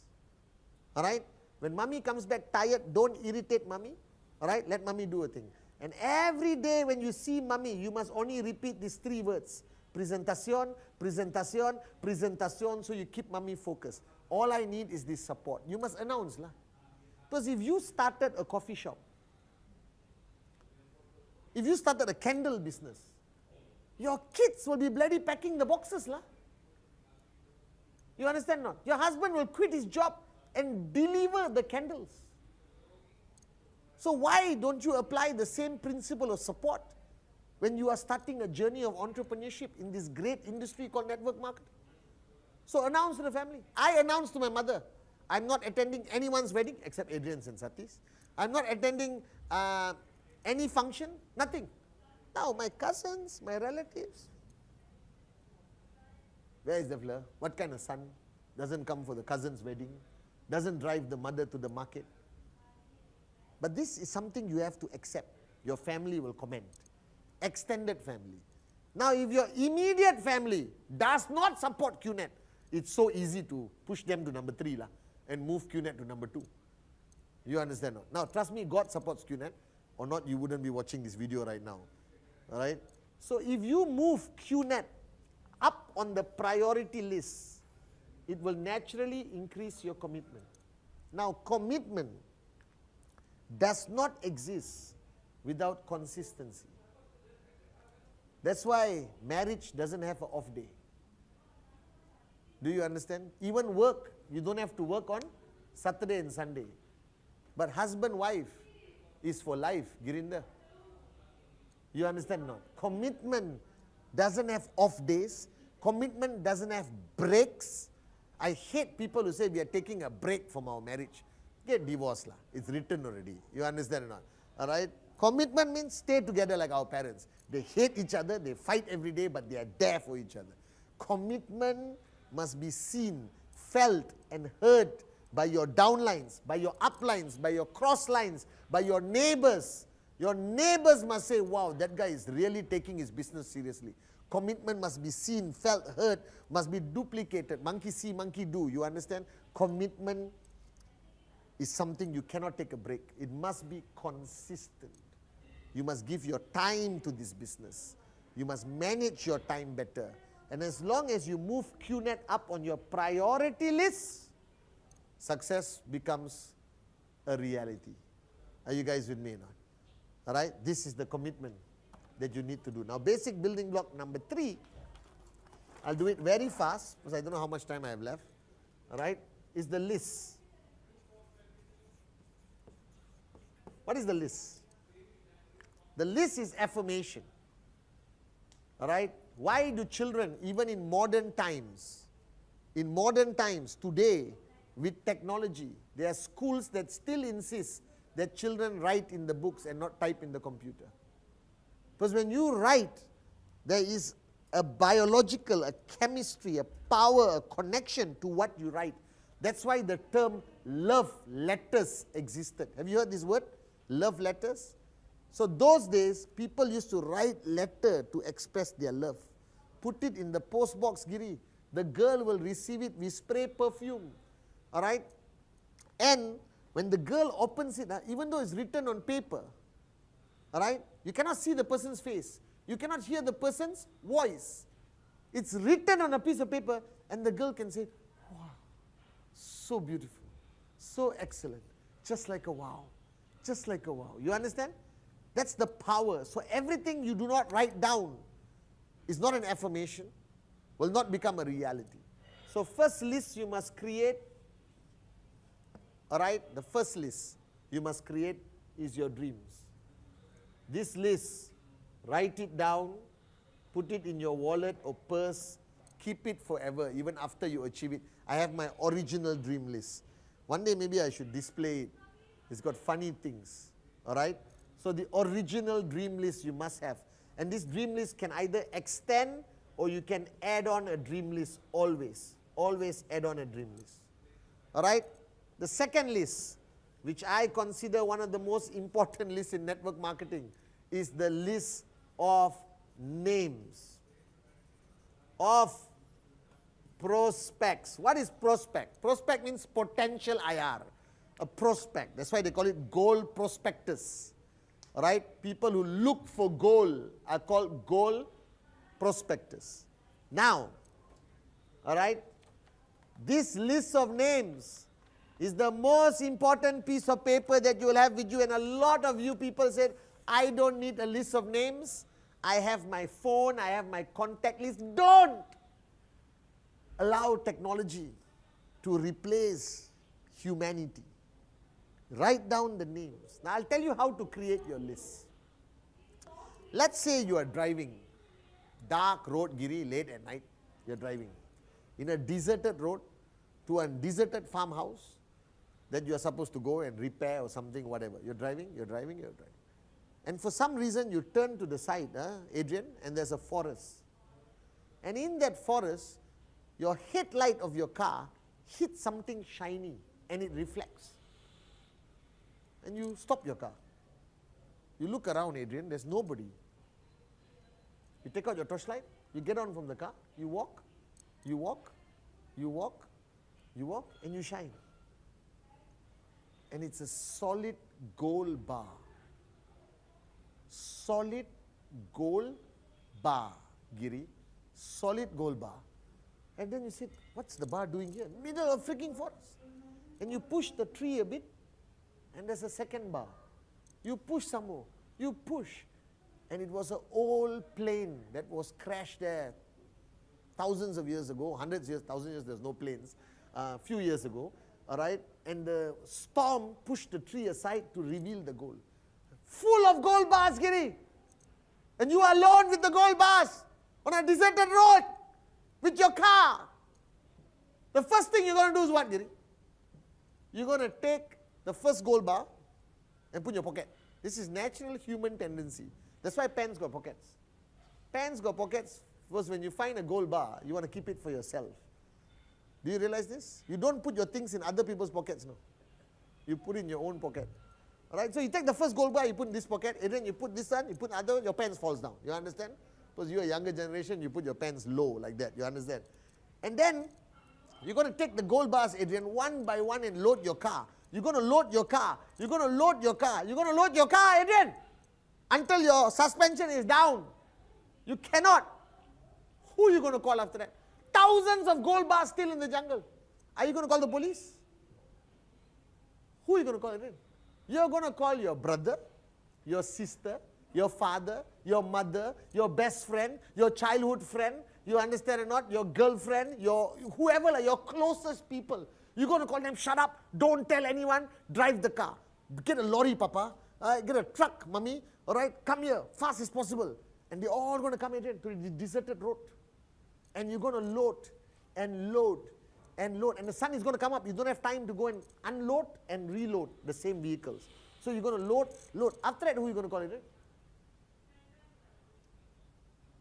All right? When mommy comes back tired, don't irritate mommy. All right? Let mommy do a thing. And every day when you see mommy, you must only repeat these 3 words. Presentación, presentación, presentación, so you keep mommy focused. All I need is this support. You must announce, lah. Because if you started a coffee shop, if you started a candle business, your kids will be bloody packing the boxes, lah. You understand not? Your husband will quit his job and deliver the candles. So why don't you apply the same principle of support when you are starting a journey of entrepreneurship in this great industry called network marketing? So announce to the family. I announced to my mother, I'm not attending anyone's wedding except Adrian's and Sati's. I'm not attending any function, nothing. Now my cousins, my relatives. Where is the fleur? What kind of son doesn't come for the cousin's wedding, doesn't drive the mother to the market? But this is something you have to accept. Your family will comment. Extended family. Now if your immediate family does not support QNet, it's so easy to push them to number 3 lah, and move QNet to number 2. You understand? Now trust me, God supports QNet, or not you wouldn't be watching this video right now. Alright? So if you move QNet up on the priority list, it will naturally increase your commitment. Now commitment does not exist without consistency. That's why marriage doesn't have an off day. Do you understand? Even work, you don't have to work on Saturday and Sunday. But husband, wife is for life, Girinder. You understand now? Commitment doesn't have off days. Commitment doesn't have breaks. I hate people who say we are taking a break from our marriage. Get divorced lah. It's written already. You understand or not? All right? Commitment means stay together like our parents. They hate each other, they fight every day, but they are there for each other. Commitment must be seen, felt, and heard by your downlines, by your uplines, by your crosslines, by your neighbors. Your neighbors must say, wow, that guy is really taking his business seriously. Commitment must be seen, felt, heard, must be duplicated. Monkey see, monkey do. You understand? Commitment is something you cannot take a break. It must be consistent. You must give your time to this business. You must manage your time better. And as long as you move QNet up on your priority list, success becomes a reality. Are you guys with me now? All right? This is the commitment that you need to do. Now, basic building block number 3, I'll do it very fast because I don't know how much time I have left. All right? Is the list. What is the list? The list is affirmation. All right? Why do children, even in modern times, today, with technology, there are schools that still insist that children write in the books and not type in the computer? Because when you write, there is a biological, a chemistry, a power, a connection to what you write. That's why the term love letters existed. Have you heard this word? Love letters? So those days, people used to write letter to express their love. Put it in the post box, Giri. The girl will receive it. We spray perfume. All right? And when the girl opens it, even though it's written on paper, all right, you cannot see the person's face. You cannot hear the person's voice. It's written on a piece of paper, and the girl can say, wow, so beautiful, so excellent, just like a wow, just like a wow. You understand? That's the power. So everything you do not write down is not an affirmation, will not become a reality. So first list you must create, all right, the first list you must create is your dreams. This list, write it down, put it in your wallet or purse, keep it forever, even after you achieve it. I have my original dream list. One day maybe I should display it. It's got funny things, all right? So the original dream list you must have. And this dream list can either extend or you can add on a dream list always. Always add on a dream list. All right? The second list, which I consider one of the most important lists in network marketing, is the list of names, of prospects. What is prospect? Prospect means potential IR, a prospect. That's why they call it gold prospectus. All right? People who look for gold are called gold prospectus. Now, all right, this list of names is the most important piece of paper that you will have with you. And a lot of you people said, I don't need a list of names. I have my phone, I have my contact list. Don't allow technology to replace humanity. Write down the names. Now I'll tell you how to create your list. Let's say you are driving, dark road, Giri, late at night, you're driving in a deserted road to a deserted farmhouse that you're supposed to go and repair or something, whatever. You're driving. And for some reason you turn to the side, Adrian, and there's a forest. And in that forest, your headlight of your car hits something shiny and it reflects. And you stop your car. You look around, Adrian, there's nobody. You take out your torchlight, you get on from the car, you walk, and you shine. And it's a solid gold bar. Solid gold bar, Giri. Solid gold bar. And then you say, what's the bar doing here? Middle of freaking forest. And you push the tree a bit, and there's a second bar. You push some more. You push. And it was an old plane that was crashed there thousands of years ago, hundreds of years, thousands of years, there's no planes, a few years ago, all right? And the storm pushed the tree aside to reveal the gold. Full of gold bars, Giri. And you are alone with the gold bars on a deserted road with your car. The first thing you're going to do is what, Giri? You're going to take the first gold bar and put in your pocket. This is natural human tendency. That's why pens got pockets. Pens got pockets because when you find a gold bar, you want to keep it for yourself. Do you realize this? You don't put your things in other people's pockets, no. You put it in your own pocket. Alright, so you take the first gold bar, you put in this pocket, and then you put this one, you put other, your pens falls down. You understand? Because you're a younger generation, you put your pens low like that. You understand? And then, you're going to take the gold bars, Adrian, one by one and load your car. You're going to load your car. You're going to load your car. You're going to load your car, Adrian, until your suspension is down. You cannot. Who are you going to call after that? Thousands of gold bars still in the jungle. Are you going to call the police? Who are you going to call, Adrian? You're going to call your brother, your sister, your father, your mother, your best friend, your childhood friend, you understand or not, your girlfriend, your whoever, like your closest people. You're going to call them, shut up, don't tell anyone, drive the car. Get a lorry, Papa, get a truck, Mummy, all right, come here, fast as possible. And they're all going to come in to the deserted road. And you're going to load and load and load. And the sun is going to come up. You don't have time to go and unload and reload the same vehicles. So you're going to load, load. After that, who are you going to call it?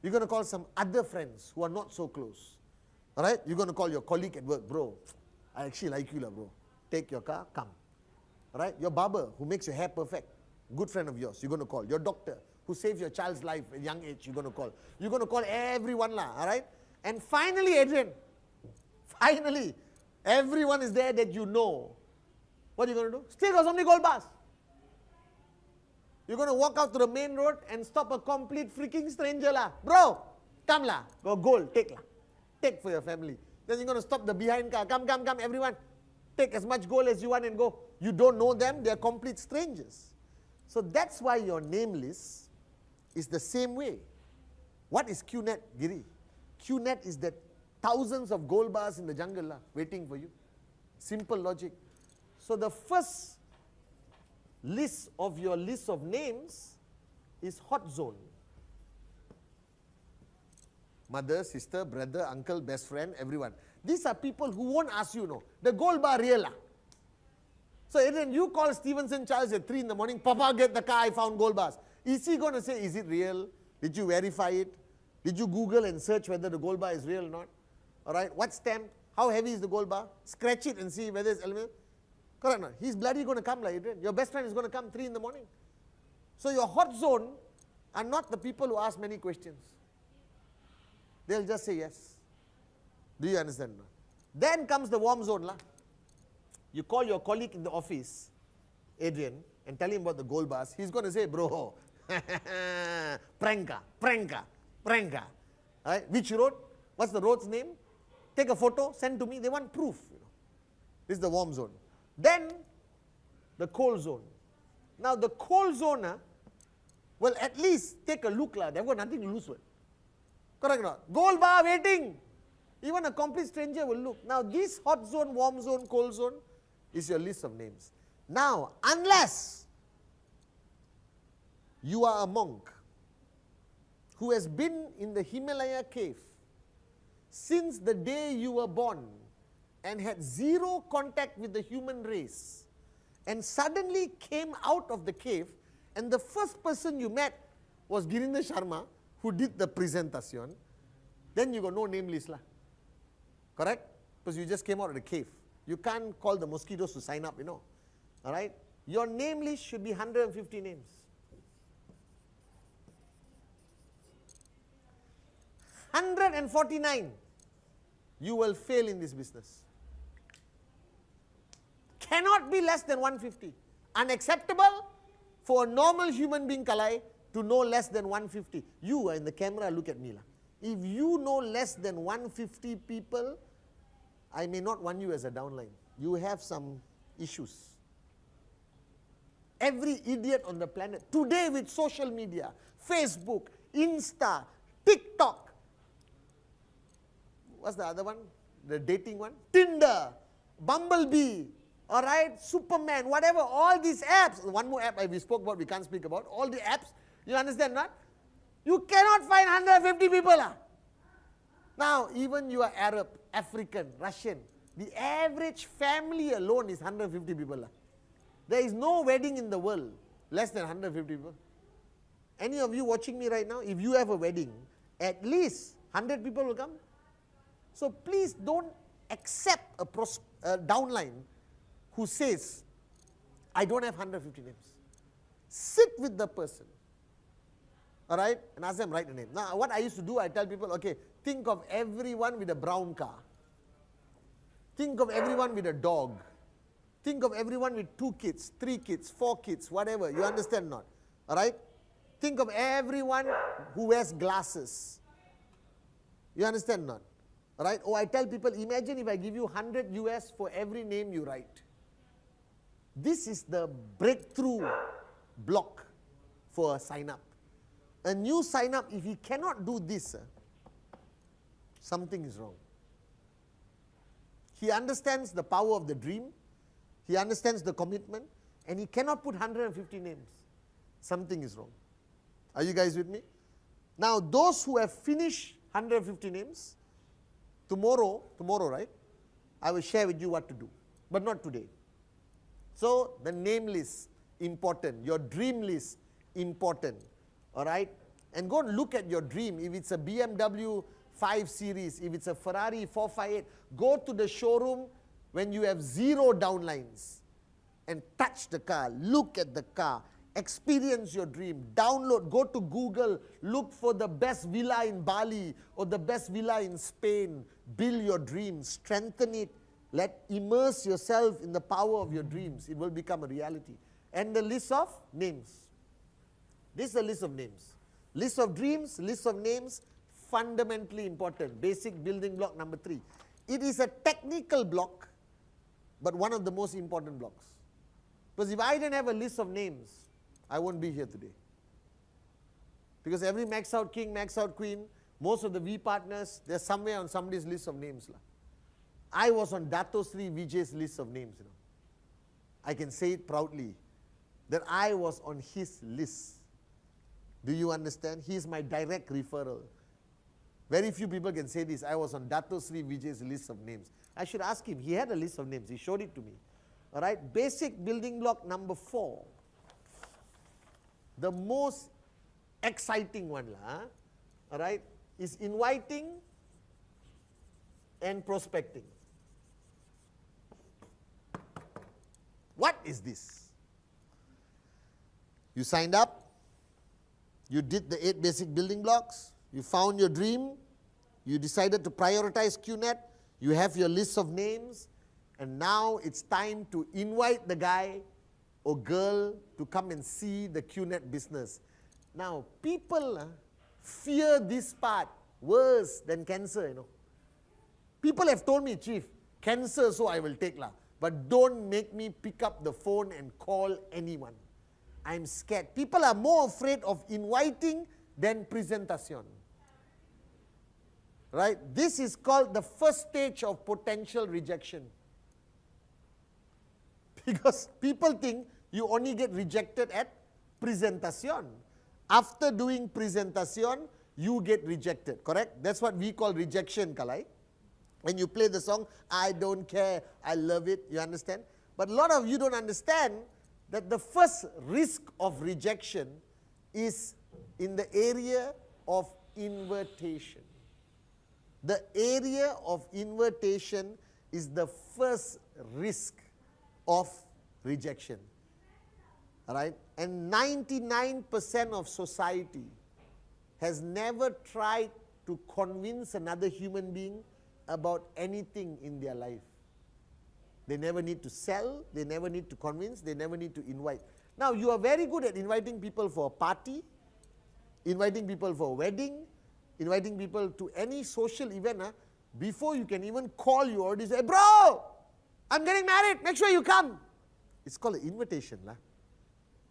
You're going to call some other friends who are not so close. All right? You're going to call your colleague at work. Bro, I actually like you, bro. Take your car, come. All right? Your barber who makes your hair perfect. Good friend of yours, you're going to call. Your doctor who saves your child's life at a young age, you're going to call. You're going to call everyone, all right? And finally, Adrian, finally, everyone is there that you know. What are you going to do? Still got so many gold bars. You're going to walk out to the main road and stop a complete freaking stranger lah. Bro, come lah. Go gold, take lah. Take for your family. Then you're going to stop the behind car. Come, come, come, everyone. Take as much gold as you want and go. You don't know them. They're complete strangers. So that's why your name list is the same way. What is QNet, Giri? QNet is that thousands of gold bars in the jungle lah, waiting for you. Simple logic. So the first list of your list of names is hot zone. Mother, sister, brother, uncle, best friend, everyone. These are people who won't ask you, no. The gold bar real lah. So Adrian, you call Stevenson Charles at 3 in the morning, Papa, get the car, I found gold bars. Is he going to say, is it real? Did you verify it? Did you Google and search whether the gold bar is real or not? All right, what stamp? How heavy is the gold bar? Scratch it and see whether it's aluminum. Correct or not? He's bloody going to come like Adrian. Your best friend is going to come 3 in the morning. So your hot zone are not the people who ask many questions. They'll just say yes. Do you understand? Then comes the warm zone lah. You call your colleague in the office, Adrian, and tell him about the gold bars. He's going to say, bro, pranka, pranka, pranka. Right? Which road? What's the road's name? Take a photo, send to me. They want proof. This is the warm zone. Then, the cold zone. Now, the cold zone, well, at least take a look lah. They've got nothing to lose with. Correct or not? Gold bar waiting. Even a complete stranger will look. Now, this hot zone, warm zone, cold zone is your list of names. Now, unless you are a monk who has been in the Himalaya cave since the day you were born and had zero contact with the human race and suddenly came out of the cave and the first person you met was Girinder Sharma who did the presentation, then you got no name list lah. Correct? Because you just came out of the cave. You can't call the mosquitoes to sign up, you know. All right? Your name list should be 150 names. 149, you will fail in this business. Cannot be less than 150. Unacceptable for a normal human being, Kalai, to know less than 150. You are in the camera, look at me lah. If you know less than 150 people, I may not want you as a downline. You have some issues. every idiot on the planet. Today with social media, Facebook, Insta, TikTok. What's the other one? The dating one? Tinder, Bumblebee, all right, Superman, whatever, all these apps. One more app we spoke about, we can't speak about. All the apps, you understand, not? You cannot find 150 people. Now, even you are Arab, African, Russian, the average family alone is 150 people. There is no wedding in the world less than 150 people. Any of you watching me right now, if you have a wedding, at least 100 people will come. So please don't accept a downline who says, I don't have 150 names. Sit with the person, all right, and ask them write a name. Now, what I used to do, I tell people, okay, think of everyone with a brown car. Think of everyone with a dog. Think of everyone with 2 kids, 3 kids, 4 kids, whatever. You understand not? All right? Think of everyone who wears glasses. You understand not? All right? Or I tell people, imagine if I give you 100 US for every name you write. This is the breakthrough block for a sign-up. A new sign-up, if he cannot do this, something is wrong. He understands the power of the dream, he understands the commitment, and he cannot put 150 names. Something is wrong. Are you guys with me? Now, those who have finished 150 names, tomorrow, right, I will share with you what to do, but not today. So, the name list, important. Your dream list, important. All right? And go and look at your dream. If it's a BMW 5 Series, if it's a Ferrari 458, go to the showroom when you have 0 downlines and touch the car, look at the car, experience your dream, download, go to Google, look for the best villa in Bali or the best villa in Spain, build your dream, strengthen it, immerse yourself in the power of your dreams. It will become a reality. And the list of names. This is a list of names. List of dreams, list of names, fundamentally important. Basic building block number 3. It is a technical block, but one of the most important blocks. Because if I didn't have a list of names, I won't be here today. Because every max out king, max out queen, most of the V partners, they're somewhere on somebody's list of names. I was on Dato Sri Vijay's list of names. I can say it proudly that I was on his list. Do you understand? He is my direct referral. Very few people can say this. I was on Dato Sri Vijay's list of names. I should ask him. He had a list of names. He showed it to me. All right. Basic building block number 4. The most exciting one, all right, is inviting and prospecting. What is this? You signed up. You did the 8 basic building blocks. You found your dream. You decided to prioritize QNet. You have your list of names. And now it's time to invite the guy or girl to come and see the QNet business. Now, people fear this part worse than cancer, People have told me, Chief, cancer, so I will take but don't make me pick up the phone and call anyone. I'm scared. People are more afraid of inviting than presentation. Right? This is called the first stage of potential rejection. Because people think you only get rejected at presentation. After doing presentation, you get rejected, correct? That's what we call rejection, Kalai. When you play the song, I don't care, I love it, you understand? But a lot of you don't understand that the first risk of rejection is in the area of invitation. The area of invitation is the first risk of rejection. All right? And 99% of society has never tried to convince another human being about anything in their life. They never need to sell, they never need to convince, they never need to invite. Now, you are very good at inviting people for a party, inviting people for a wedding, inviting people to any social event. Before you can even call, you already say, bro, I'm getting married, make sure you come. It's called an invitation.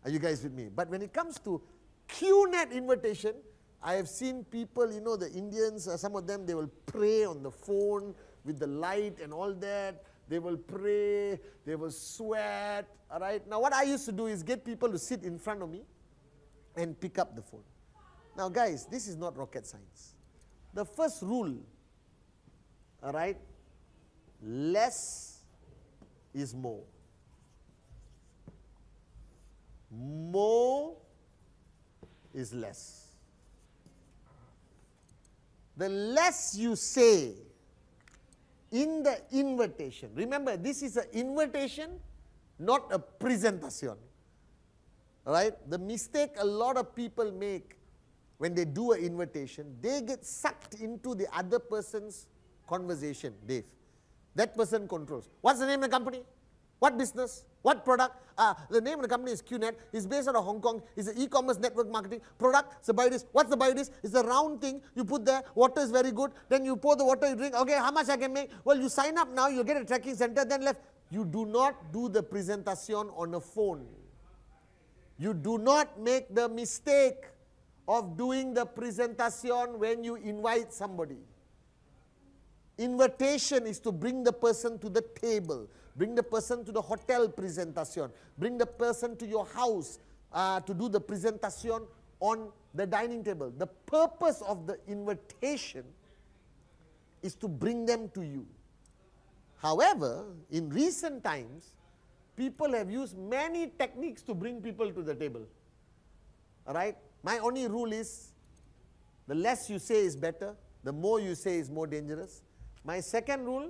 Are you guys with me? But when it comes to QNet invitation, I have seen people, the Indians, some of them, they will pray on the phone with the light and all that. They will pray, they will sweat, all right? Now, what I used to do is get people to sit in front of me and pick up the phone. Now, guys, this is not rocket science. The first rule, all right, less is more. More is less. The less you say in the invitation, remember this is an invitation, not a presentation. Right? The mistake a lot of people make when they do an invitation, they get sucked into the other person's conversation, Dave. That person controls. What's the name of the company? What business? What product? The name of the company is QNet. It's based out of Hong Kong. It's an e-commerce network marketing product. So buy this. What's the buy this? It's a round thing. You put there. Water is very good. Then you pour the water, you drink. Okay, how much I can make? Well, you sign up now. You get a tracking center. Then left. You do not do the presentation on a phone. You do not make the mistake of doing the presentation when you invite somebody. Invitation is to bring the person to the table, bring the person to the hotel presentation, bring the person to your house to do the presentation on the dining table. The purpose of the invitation is to bring them to you. However, in recent times, people have used many techniques to bring people to the table. All right? My only rule is, the less you say is better, the more you say is more dangerous. My second rule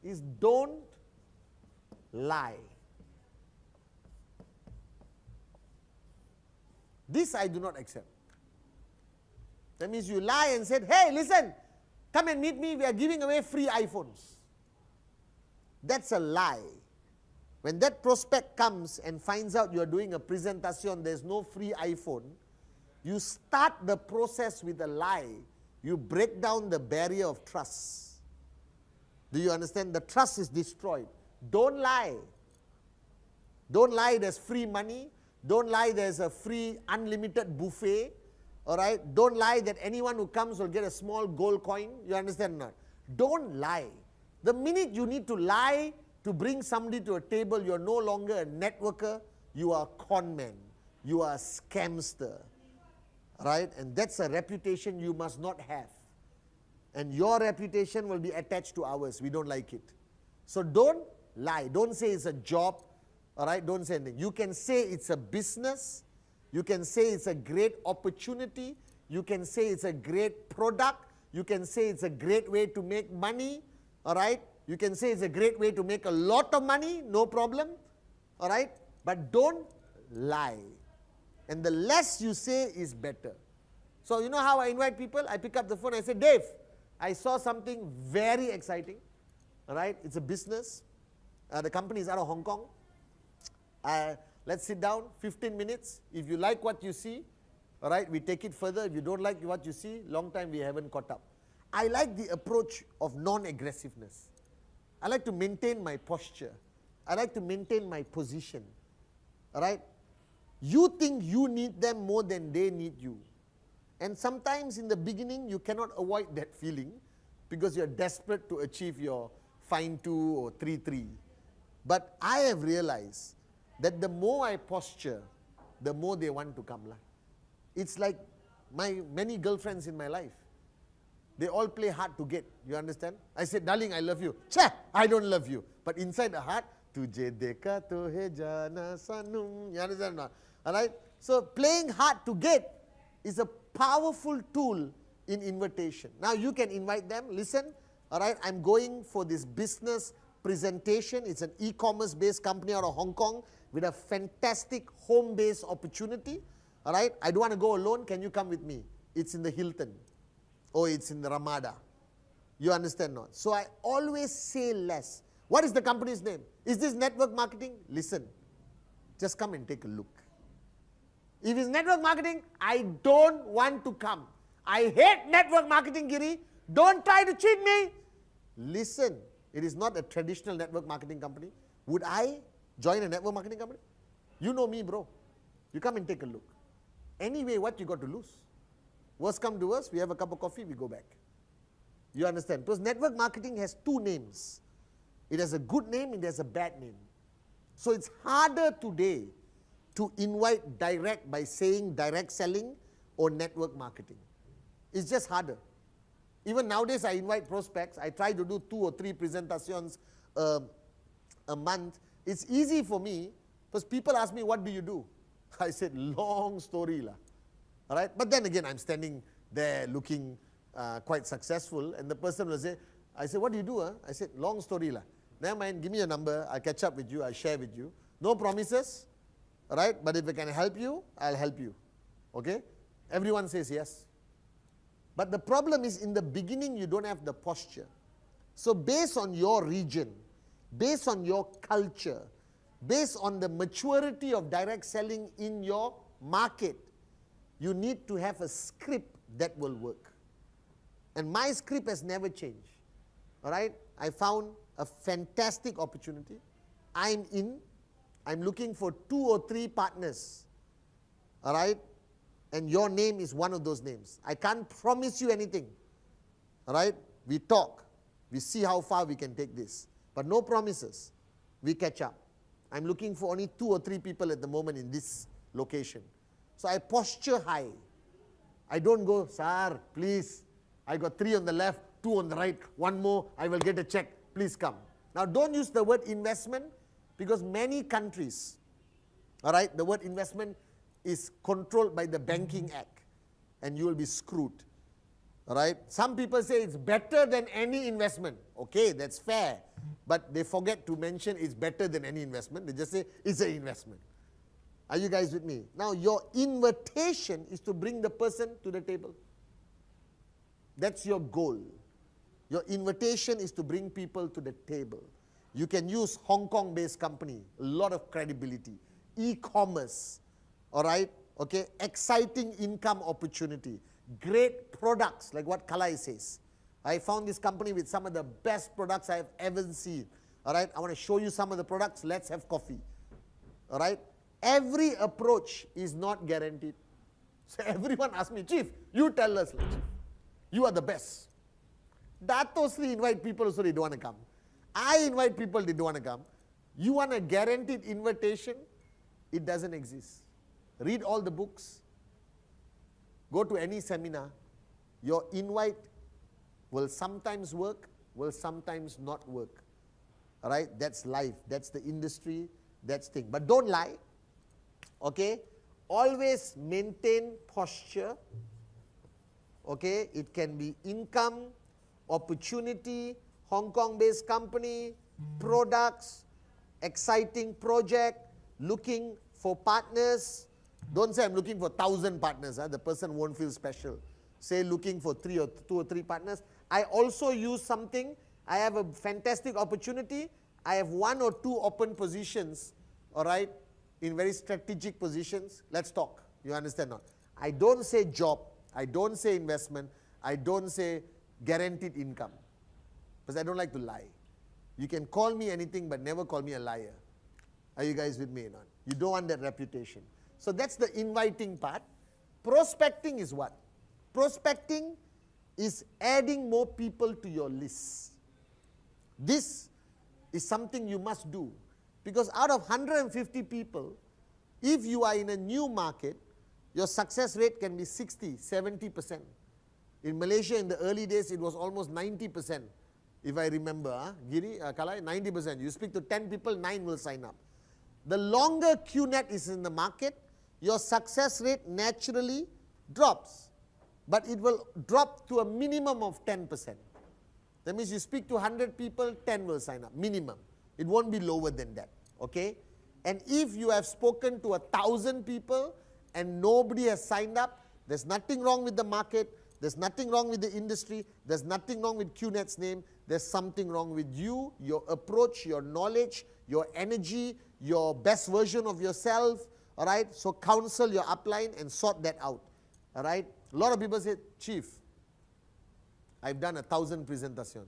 is don't lie. This I do not accept. That means you lie and said, hey, listen, come and meet me, we are giving away free iPhones. That's a lie. When that prospect comes and finds out you are doing a presentation, there's no free iPhone, you start the process with a lie. You break down the barrier of trust. Do you understand? The trust is destroyed. Don't lie. Don't lie there's free money. Don't lie there's a free unlimited buffet. All right? Don't lie that anyone who comes will get a small gold coin. You understand or not? Don't lie. The minute you need to lie to bring somebody to a table, you're no longer a networker, you are a con man. You are a scamster. Right? And that's a reputation you must not have. And your reputation will be attached to ours. We don't like it. So don't lie. Don't say it's a job. All right? Don't say anything. You can say it's a business. You can say it's a great opportunity. You can say it's a great product. You can say it's a great way to make money. All right? You can say it's a great way to make a lot of money. No problem. All right? But don't lie. And the less you say is better. So you know how I invite people? I pick up the phone, I say, Dave, I saw something very exciting. All right? It's a business. The company is out of Hong Kong. Let's sit down, 15 minutes. If you like what you see, all right, we take it further. If you don't like what you see, long time we haven't caught up. I like the approach of non-aggressiveness. I like to maintain my posture. I like to maintain my position. All right? You think you need them more than they need you. And sometimes in the beginning, you cannot avoid that feeling because you're desperate to achieve your fine 2 or 3-3. But I have realized that the more I posture, the more they want to come. It's like my many girlfriends in my life. They all play hard to get. You understand? I said, darling, I love you. Chah, I don't love you. But inside the heart, tujhe dekha to hai jana sanum. You understand or not? All right? So playing hard to get is a powerful tool in invitation. Now you can invite them. Listen, all right, I'm going for this business presentation. It's an e-commerce based company out of Hong Kong with a fantastic home-based opportunity. All right, I don't want to go alone. Can you come with me? It's in the Hilton or it's in the Ramada. You understand not? So I always say less. What is the company's name? Is this network marketing? Listen, just come and take a look. If it's network marketing, I don't want to come. I hate network marketing, Giri. Don't try to cheat me. Listen, it is not a traditional network marketing company. Would I join a network marketing company? You know me, bro. You come and take a look. Anyway, what you got to lose? Worst come to worst, we have a cup of coffee, we go back. You understand? Because network marketing has two names. It has a good name, it has a bad name. So it's harder today to invite direct by saying direct selling or network marketing. It's just harder. Even nowadays I invite prospects, I try to do 2 or 3 presentations a month. It's easy for me because people ask me, what do you do? I said, long story lah. All right? But then again, I'm standing there looking quite successful, and the person will say, I said, what do you do? Huh? I said, long story lah. Never mind, give me your number, I'll catch up with you, I'll share with you. No promises, all right? But if I can help you, I'll help you. Okay? Everyone says yes. But the problem is, in the beginning, you don't have the posture. So based on your region, based on your culture, based on the maturity of direct selling in your market, you need to have a script that will work. And my script has never changed. All right? I found a fantastic opportunity. I'm looking for 2 or 3 partners. All right? And your name is one of those names. I can't promise you anything. All right? We talk. We see how far we can take this. But no promises. We catch up. I'm looking for only 2 or 3 people at the moment in this location. So I posture high. I don't go, sir, please. I got 3 on the left, 2 on the right, 1 more, I will get a check. Please come. Now don't use the word investment, because many countries, all right, the word investment is controlled by the Banking Act, and you will be screwed. All right? Some people say it's better than any investment. Okay, that's fair. But they forget to mention it's better than any investment. They just say it's an investment. Are you guys with me? Now, your invitation is to bring the person to the table. That's your goal. Your invitation is to bring people to the table. You can use Hong Kong-based company, a lot of credibility, e-commerce, all right, okay, exciting income opportunity, great products, like what Kalai says. I found this company with some of the best products I have ever seen. All right, I want to show you some of the products. Let's have coffee. All right, every approach is not guaranteed. So everyone asks me, Chief, you tell us, Chief, you are the best. Dato Sri invite people so they don't want to come. I invite people, they don't want to come. You want a guaranteed invitation? It doesn't exist. Read all the books. Go to any seminar. Your invite will sometimes work, will sometimes not work. All right? That's life. That's the industry. That's thing. But don't lie. Okay? Always maintain posture. Okay? It can be income, opportunity, Hong Kong-based company, products, exciting project, looking for partners. Don't say I'm looking for 1,000 partners. The person won't feel special. Say looking for 2 or 3 partners. I also use something. I have a fantastic opportunity. I have 1 or 2 open positions, all right, in very strategic positions. Let's talk. You understand now? I don't say job. I don't say investment. I don't say guaranteed income. Because I don't like to lie. You can call me anything, but never call me a liar. Are you guys with me or not? You don't want that reputation. So that's the inviting part. Prospecting is what? Prospecting is adding more people to your list. This is something you must do. Because out of 150 people, if you are in a new market, your success rate can be 60, 70%. In Malaysia, in the early days, it was almost 90%. If I remember, Giri, Kalai, 90%. You speak to 10 people, 9 will sign up. The longer QNet is in the market, your success rate naturally drops. But it will drop to a minimum of 10%. That means you speak to 100 people, 10 will sign up, minimum. It won't be lower than that, okay? And if you have spoken to 1,000 people and nobody has signed up, there's nothing wrong with the market, there's nothing wrong with the industry, there's nothing wrong with QNet's name, there's something wrong with you, your approach, your knowledge, your energy, your best version of yourself, all right? So counsel your upline and sort that out, all right? A lot of people say, Chief, I've done 1,000 presentations.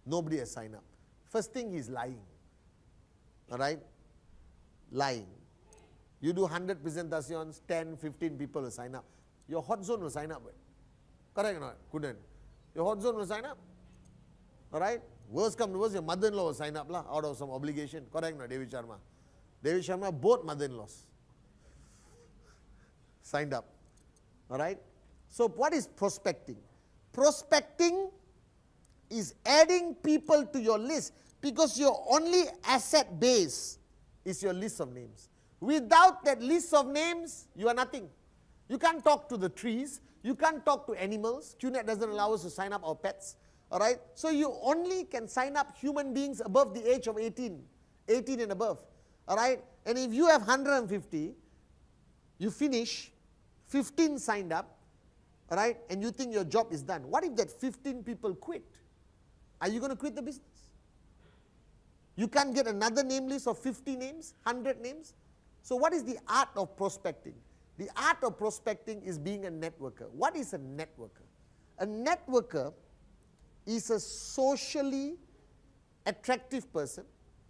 Nobody has signed up. First thing, he's lying, all right? Lying. You do 100 presentations, 10, 15 people will sign up. Your hot zone will sign up. Correct or not? Couldn't. Your hot zone will sign up. Alright? Worst come to worst, your mother-in-law will sign up out of some obligation. Correct or not, David Sharma? David Sharma, both mother-in-laws signed up. Alright? So what is prospecting? Prospecting is adding people to your list, because your only asset base is your list of names. Without that list of names, you are nothing. You can't talk to the trees. You can't talk to animals. QNet doesn't allow us to sign up our pets. All right? So you only can sign up human beings above the age of 18 and above. All right? And if you have 150, you finish, 15 signed up, all right, and you think your job is done. What if that 15 people quit? Are you going to quit the business? You can't get another name list of 50 names, 100 names? So what is the art of prospecting? The art of prospecting is being a networker. What is a networker? A networker is a socially attractive person,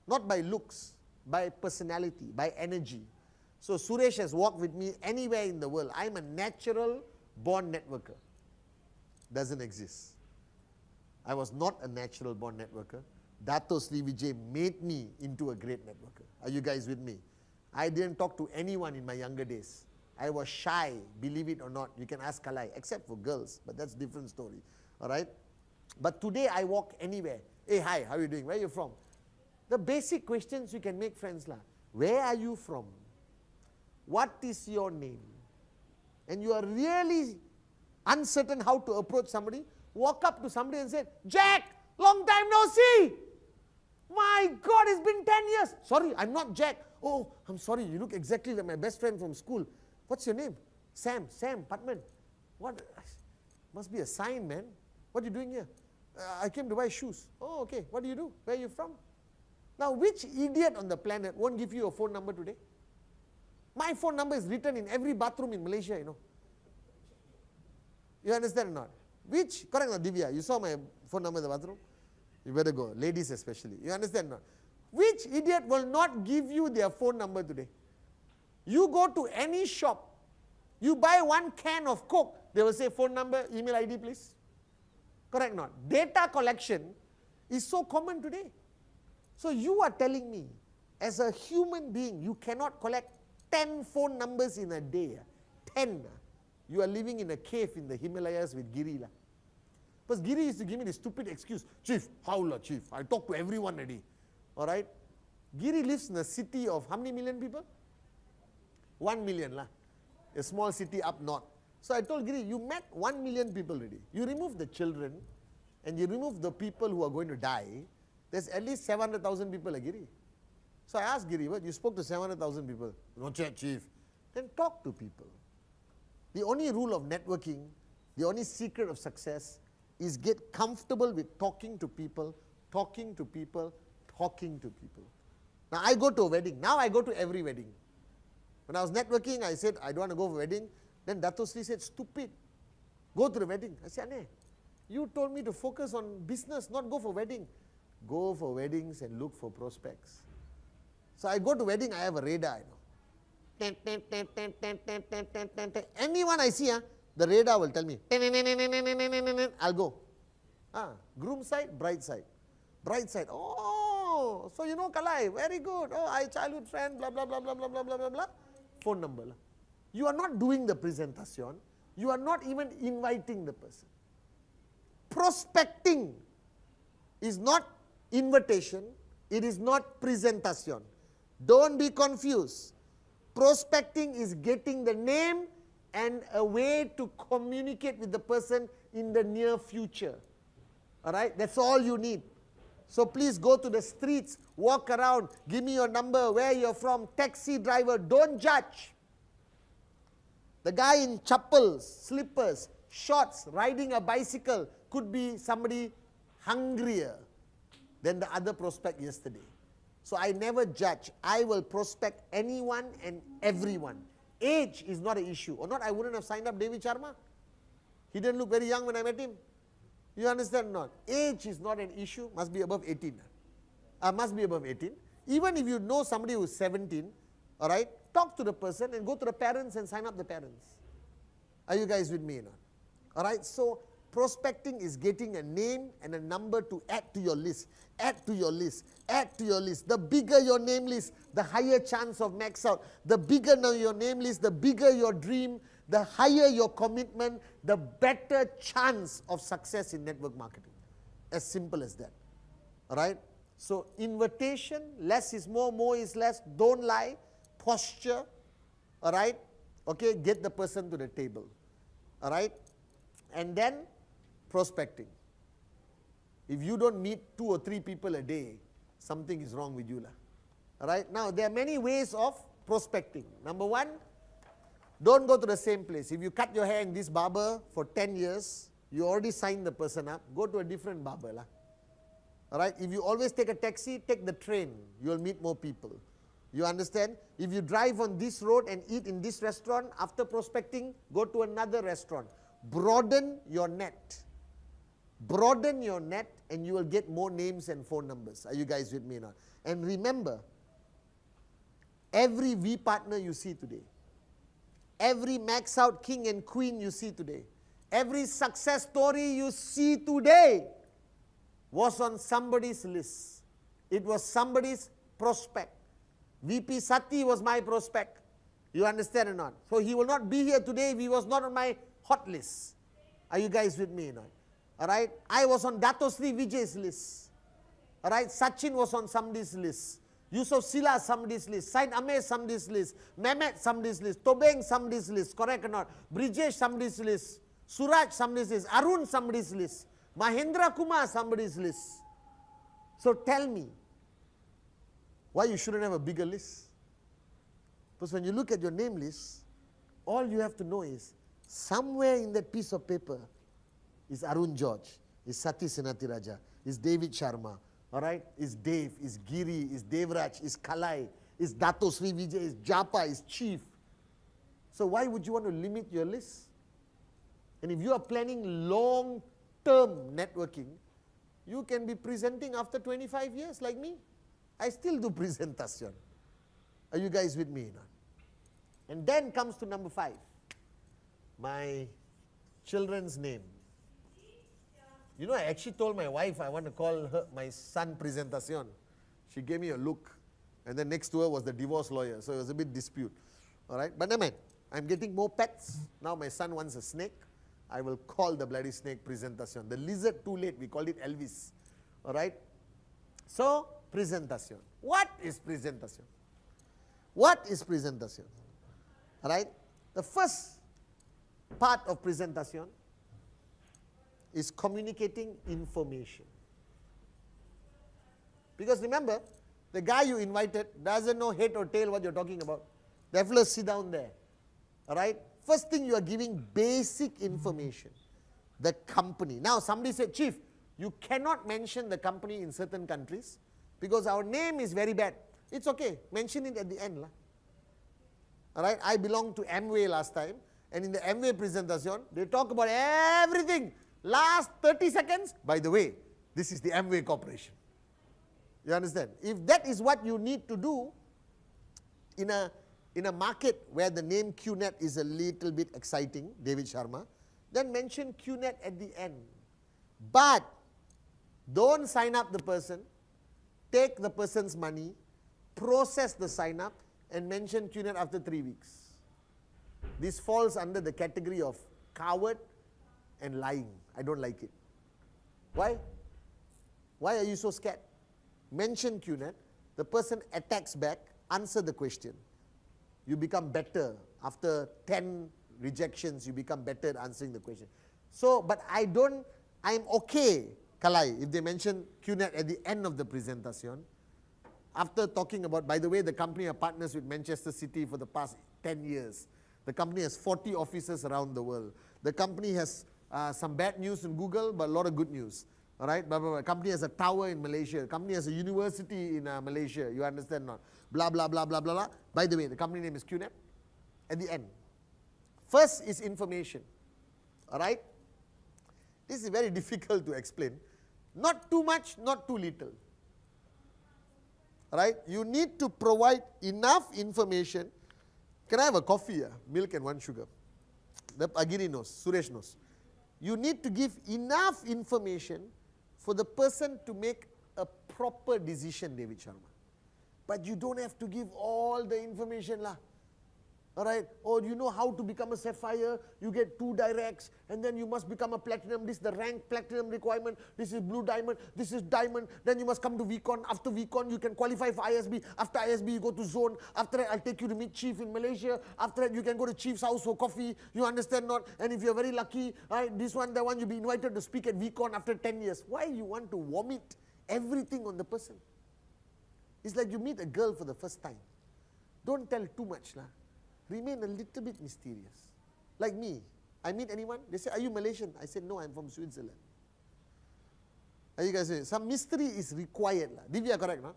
not by looks, by personality, by energy. So Suresh has walked with me anywhere in the world. I'm a natural born networker. Doesn't exist. I was not a natural born networker. Dato Sri Vijay made me into a great networker. Are you guys with me? I didn't talk to anyone in my younger days. I was shy, believe it or not. You can ask Kalai, except for girls, but that's a different story. All right? But today I walk anywhere. Hey, hi, how are you doing? Where are you from? The basic questions you can make friends. Where are you from? What is your name? And you are really uncertain how to approach somebody, walk up to somebody and say, Jack, long time no see. My God, it's been 10 years. Sorry, I'm not Jack. Oh, I'm sorry, you look exactly like my best friend from school. What's your name? Sam Patman. What? Must be a sign, man. What are you doing here? I came to buy shoes. Oh, okay. What do you do? Where are you from? Now, which idiot on the planet won't give you a phone number today? My phone number is written in every bathroom in Malaysia, you know. You understand or not? Which, correct or not, Divya? You saw my phone number in the bathroom? You better go, ladies especially. You understand or not? Which idiot will not give you their phone number today? You go to any shop, you buy one can of Coke, they will say phone number, email ID please. Correct or not? Data collection is so common today. So you are telling me, as a human being, you cannot collect 10 phone numbers in a day. 10. You are living in a cave in the Himalayas with Giri. Because Giri used to give me this stupid excuse, Chief, how Chief? I talk to everyone already. Alright? Giri lives in a city of how many million people? 1 million. A small city up north. So I told Giri, you met 1 million people already. You remove the children and you remove the people who are going to die, there's at least 700,000 people at Giri. So I asked Giri, what? You spoke to 700,000 people. Not yet, Chief. Then talk to people. The only rule of networking, the only secret of success is get comfortable with talking to people, talking to people, talking to people. Now I go to a wedding. Now I go to every wedding. When I was networking, I said, I don't want to go for a wedding. Then Dato Sri said, stupid. Go to the wedding. I said, Ane, you told me to focus on business, not go for wedding. Go for weddings and look for prospects. So I go to wedding, I have a radar, Anyone I see, the radar will tell me. I'll go. Groom side, bride side. Bride side. Oh, so you know Kalai, very good. Oh, I childhood friend, blah, blah, blah, blah, blah, blah, blah, blah, blah. Phone number. You are not doing the presentation. You are not even inviting the person. Prospecting is not invitation. It is not presentation. Don't be confused. Prospecting is getting the name and a way to communicate with the person in the near future. All right? That's all you need. So please go to the streets, walk around, give me your number, where you're from, taxi driver, don't judge. The guy in chappals, slippers, shorts, riding a bicycle could be somebody hungrier than the other prospect yesterday. So I never judge. I will prospect anyone and everyone. Age is not an issue. Or not, I wouldn't have signed up David Sharma. He didn't look very young when I met him. You understand or not? Age is not an issue. Must be above 18. Must be above 18. Even if you know somebody who is 17, all right, talk to the person and go to the parents and sign up the parents. Are you guys with me or not? All right, so prospecting is getting a name and a number to add to your list. Add to your list. Add to your list. The bigger your name list, the higher chance of max out. The bigger your name list, the bigger your dream, the higher your commitment, the better chance of success in network marketing. As simple as that. All right? So invitation, less is more is less. Don't lie. Posture. All right? Okay, get the person to the table. All right? And then prospecting. If you don't meet 2 or 3 people a day, something is wrong with you. All right? Now, there are many ways of prospecting. Number 1, don't go to the same place. If you cut your hair in this barber for 10 years, you already signed the person up, go to a different barber. All right? If you always take a taxi, take the train. You'll meet more people. You understand? If you drive on this road and eat in this restaurant, after prospecting, go to another restaurant. Broaden your net. Broaden your net and you will get more names and phone numbers. Are you guys with me or not? And remember, every V partner you see today, every max out king and queen you see today, every success story you see today was on somebody's list. It was somebody's prospect. VP Sati was my prospect. You understand or not? So he will not be here today if he was not on my hot list. Are you guys with me or not? All right? I was on Dato Sri Vijay's list. All right? Sachin was on somebody's list. Yusuf Sila somebody's list. Said Amir somebody's list. Mehmet somebody's list. Tobeng somebody's list. Correct or not? Brijesh somebody's list. Suraj somebody's list. Arun somebody's list. Mahendra Kumar somebody's list. So tell me, why you shouldn't have a bigger list? Because when you look at your name list, all you have to know is, somewhere in that piece of paper is Arun George, is Sati Senatiraja, is David Sharma, all right? Is Dave, is Giri, is Devraj, is Kalai, is Dato Sri Vijay, is Japa, is Chief. So why would you want to limit your list? And if you are planning long-term networking, you can be presenting after 25 years like me. I still do presentation. Are you guys with me now? And then comes to number 5. My children's name. You know, I actually told my wife I want to call her, my son Presentacion. She gave me a look. And then next to her was the divorce lawyer. So it was a bit dispute. All right. But no, man, I'm getting more pets. Now my son wants a snake. I will call the bloody snake Presentacion. The lizard, too late. We called it Elvis. All right. So, Presentacion. What is Presentacion? What is Presentacion? All right. The first part of Presentacion is communicating information. Because remember, the guy you invited doesn't know head or tail what you're talking about. The fellows sit down there. All right? First thing, you are giving basic information. The company. Now, somebody said, Chief, you cannot mention the company in certain countries because our name is very bad. It's okay. Mention it at the end. All right? I belonged to Amway last time. And in the Amway presentation, they talk about everything. Last 30 seconds, by the way, this is the Amway Corporation. You understand? If that is what you need to do in a market where the name QNet is a little bit exciting, David Sharma, then mention QNet at the end. But don't sign up the person, take the person's money, process the sign up, and mention QNet after 3 weeks. This falls under the category of coward and lying. I don't like it. Why? Why are you so scared? Mention QNet, the person attacks back, answer the question. You become better. After 10 rejections, you become better at answering the question. So, but I'm okay, Kalai, if they mention QNet at the end of the presentation, after talking about, by the way, the company are partners with Manchester City for the past 10 years. The company has 40 offices around the world. The company has some bad news in Google, but a lot of good news. All right? Blah, blah, blah. The company has a tower in Malaysia. The company has a university in Malaysia. You understand not? Blah, blah, blah, blah, blah, blah. By the way, the company name is QNet. At the end. First is information. All right? This is very difficult to explain. Not too much, not too little. All right? You need to provide enough information Can I have a coffee? Milk and 1 sugar. The Agiri knows, Suresh knows. You need to give enough information for the person to make a proper decision, David Sharma. But you don't have to give all the information lah. Alright, or you know how to become a sapphire, you get 2 directs, and then you must become a platinum, this is the rank platinum requirement, this is blue diamond, this is diamond, then you must come to VCon, after VCon you can qualify for ISB, after ISB you go to zone, after that I'll take you to meet chief in Malaysia, after that you can go to chief's house for coffee, you understand not, and if you're very lucky, this one, that one, you'll be invited to speak at VCon after 10 years. Why you want to vomit everything on the person? It's like you meet a girl for the first time. Don't tell too much lah. Remain a little bit mysterious. Like me, I meet anyone, they say, are you Malaysian? I said, no, I'm from Switzerland. Are you guys saying? Some mystery is required. Divya, correct, no?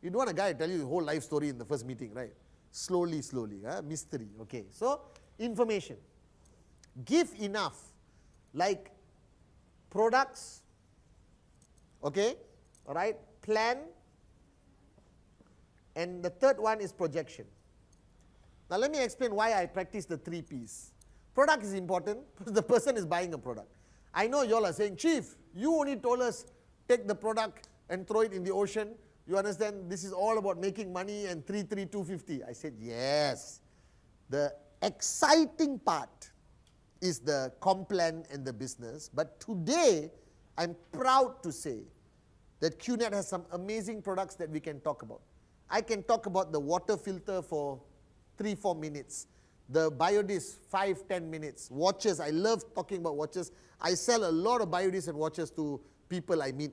You don't want a guy to tell you the whole life story in the first meeting, right? Slowly, slowly, mystery, okay. So, information. Give enough, like products, okay, all right, plan, and the third one is projection. Now let me explain why I practice the 3 P's. Product is important because the person is buying a product. I know you all are saying, Chief, you only told us take the product and throw it in the ocean. You understand this is all about making money and 250. I said, yes. The exciting part is the comp plan and the business. But today, I'm proud to say that QNet has some amazing products that we can talk about. I can talk about the water filter for 3-4 minutes. The Biodisc, 5-10 minutes. Watches, I love talking about watches. I sell a lot of Biodisc and watches to people I meet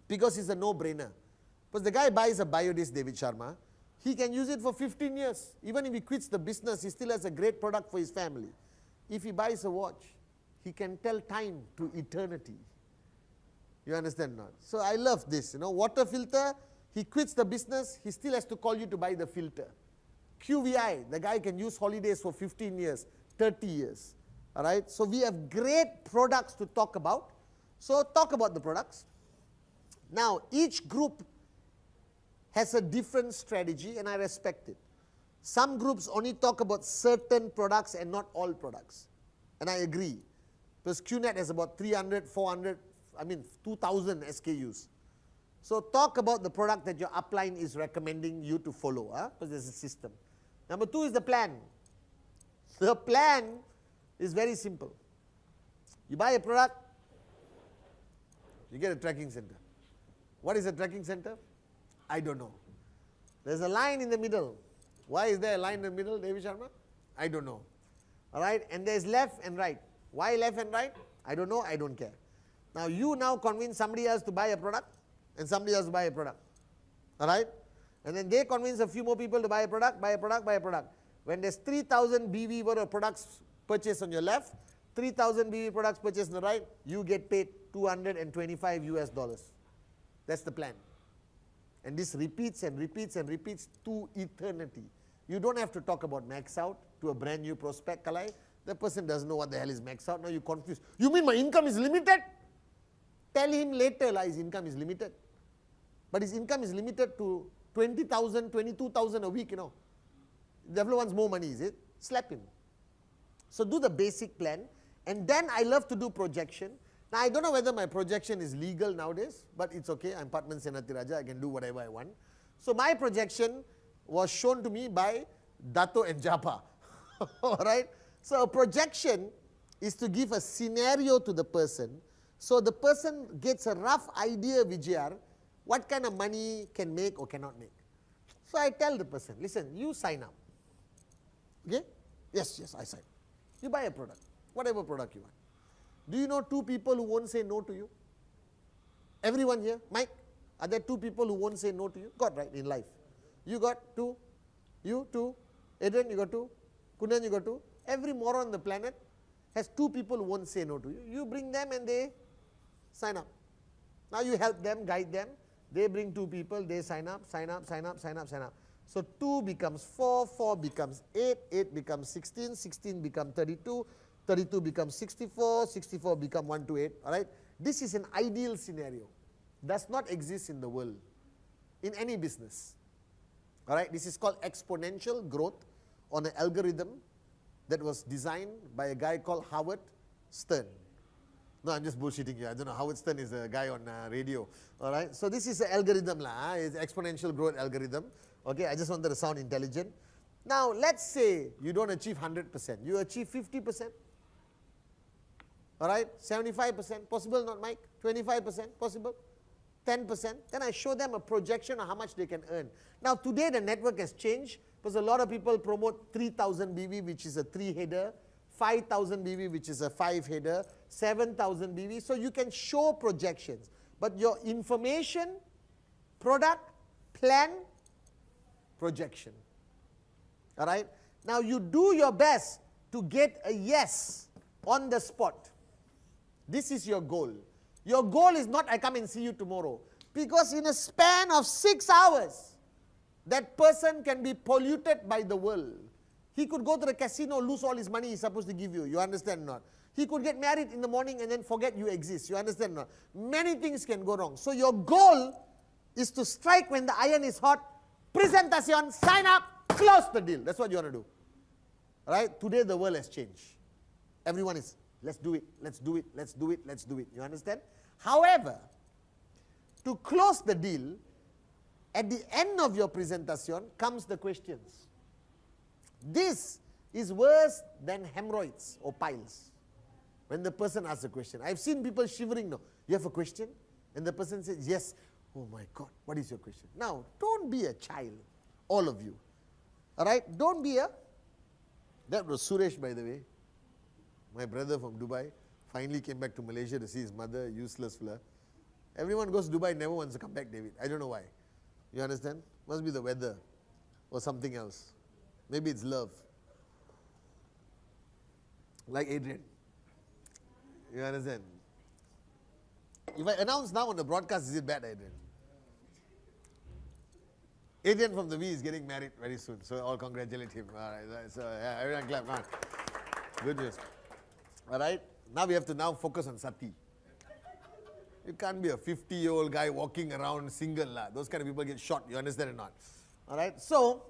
because it's a no-brainer. Because the guy buys a Biodisc, David Sharma, he can use it for 15 years. Even if he quits the business, he still has a great product for his family. If he buys a watch, he can tell time to eternity. You understand not? So I love this, water filter, he quits the business, he still has to call you to buy the filter. QVI, the guy can use holidays for 15 years, 30 years. All right, so we have great products to talk about. So talk about the products. Now, each group has a different strategy and I respect it. Some groups only talk about certain products and not all products. And I agree. Because QNet has about 300, 400, 2,000 SKUs. So talk about the product that your upline is recommending you to follow, because there's a system. Number 2 is the plan. The plan is very simple. You buy a product, you get a tracking center. What is a tracking center? I don't know. There's a line in the middle. Why is there a line in the middle, David Sharma? I don't know. All right, and there's left and right. Why left and right? I don't know, I don't care. Now you now convince somebody else to buy a product and somebody else to buy a product. All right? And then they convince a few more people to buy a product, buy a product, buy a product. When there's 3,000 BV worth of products purchased on your left, 3,000 BV products purchased on the right, you get paid $225 US. That's the plan. And this repeats and repeats and repeats to eternity. You don't have to talk about max out to a brand new prospect, Kalai. The person doesn't know what the hell is max out. Now you're confused. You mean my income is limited? Tell him later his income is limited. But his income is limited to 20,000, 22,000 a week, The developer wants more money, is it? Slap him. So do the basic plan. And then I love to do projection. Now I don't know whether my projection is legal nowadays, but it's okay. I'm Patman Senatiraja. I can do whatever I want. So my projection was shown to me by Dato and Japa. Alright? So a projection is to give a scenario to the person. So the person gets a rough idea, Vijayar, what kind of money can make or cannot make. So I tell the person, listen, you sign up. Okay? Yes, I sign. You buy a product, whatever product you want. Do you know 2 people who won't say no to you? Everyone here? Mike, are there 2 people who won't say no to you? God, right, in life. You got 2, you 2, Adrian, you got 2, Kundan, you got 2. Every moron on the planet has 2 people who won't say no to you. You bring them and they sign up. Now you help them, guide them. They bring 2 people, they sign up. So 2 becomes 4, 4 becomes 8, 8 becomes 16, 16 becomes 32, 32 becomes 64, 64 becomes 128. All right? This is an ideal scenario. Does not exist in the world, in any business. All right? This is called exponential growth on an algorithm that was designed by a guy called Howard Stern. No, I'm just bullshitting you. I don't know. Howard Stern is a guy on radio. All right. So this is an algorithm, it's exponential growth algorithm. Okay. I just wanted to sound intelligent. Now, let's say you don't achieve 100%. You achieve 50%. All right. 75%. Possible, not Mike? 25%. Possible. 10%. Then I show them a projection of how much they can earn. Now, today the network has changed because a lot of people promote 3000 BV, which is a 3-header. 5,000 BV, which is a 5-header, 7,000 BV. So you can show projections. But your information, product, plan, projection. All right? Now you do your best to get a yes on the spot. This is your goal. Your goal is not, I come and see you tomorrow. Because in a span of 6 hours, that person can be polluted by the world. He could go to the casino, lose all his money he's supposed to give you. You understand or not? He could get married in the morning and then forget you exist. You understand or not? Many things can go wrong. So your goal is to strike when the iron is hot. Presentation, sign up, close the deal. That's what you want to do. All right? Today the world has changed. Everyone is, let's do it, let's do it, let's do it, let's do it. You understand? However, to close the deal, at the end of your presentation comes the questions. This is worse than hemorrhoids or piles. When the person asks a question. I've seen people shivering now. You have a question? And the person says, yes. Oh my God, what is your question? Now, don't be a child, all of you. All right? Don't be a... That was Suresh, by the way. My brother from Dubai. Finally came back to Malaysia to see his mother, useless fella. Everyone goes to Dubai, never wants to come back, David. I don't know why. You understand? Must be the weather or something else. Maybe it's love. Like Adrian. You understand? If I announce now on the broadcast, is it bad, Adrian? Adrian from the V is getting married very soon, so all congratulate him. All right, so yeah, everyone clap. Man. Good news. All right, now we have to now focus on Sati. You can't be a 50-year-old guy walking around single. Those kind of people get shot. You understand or not? All right, so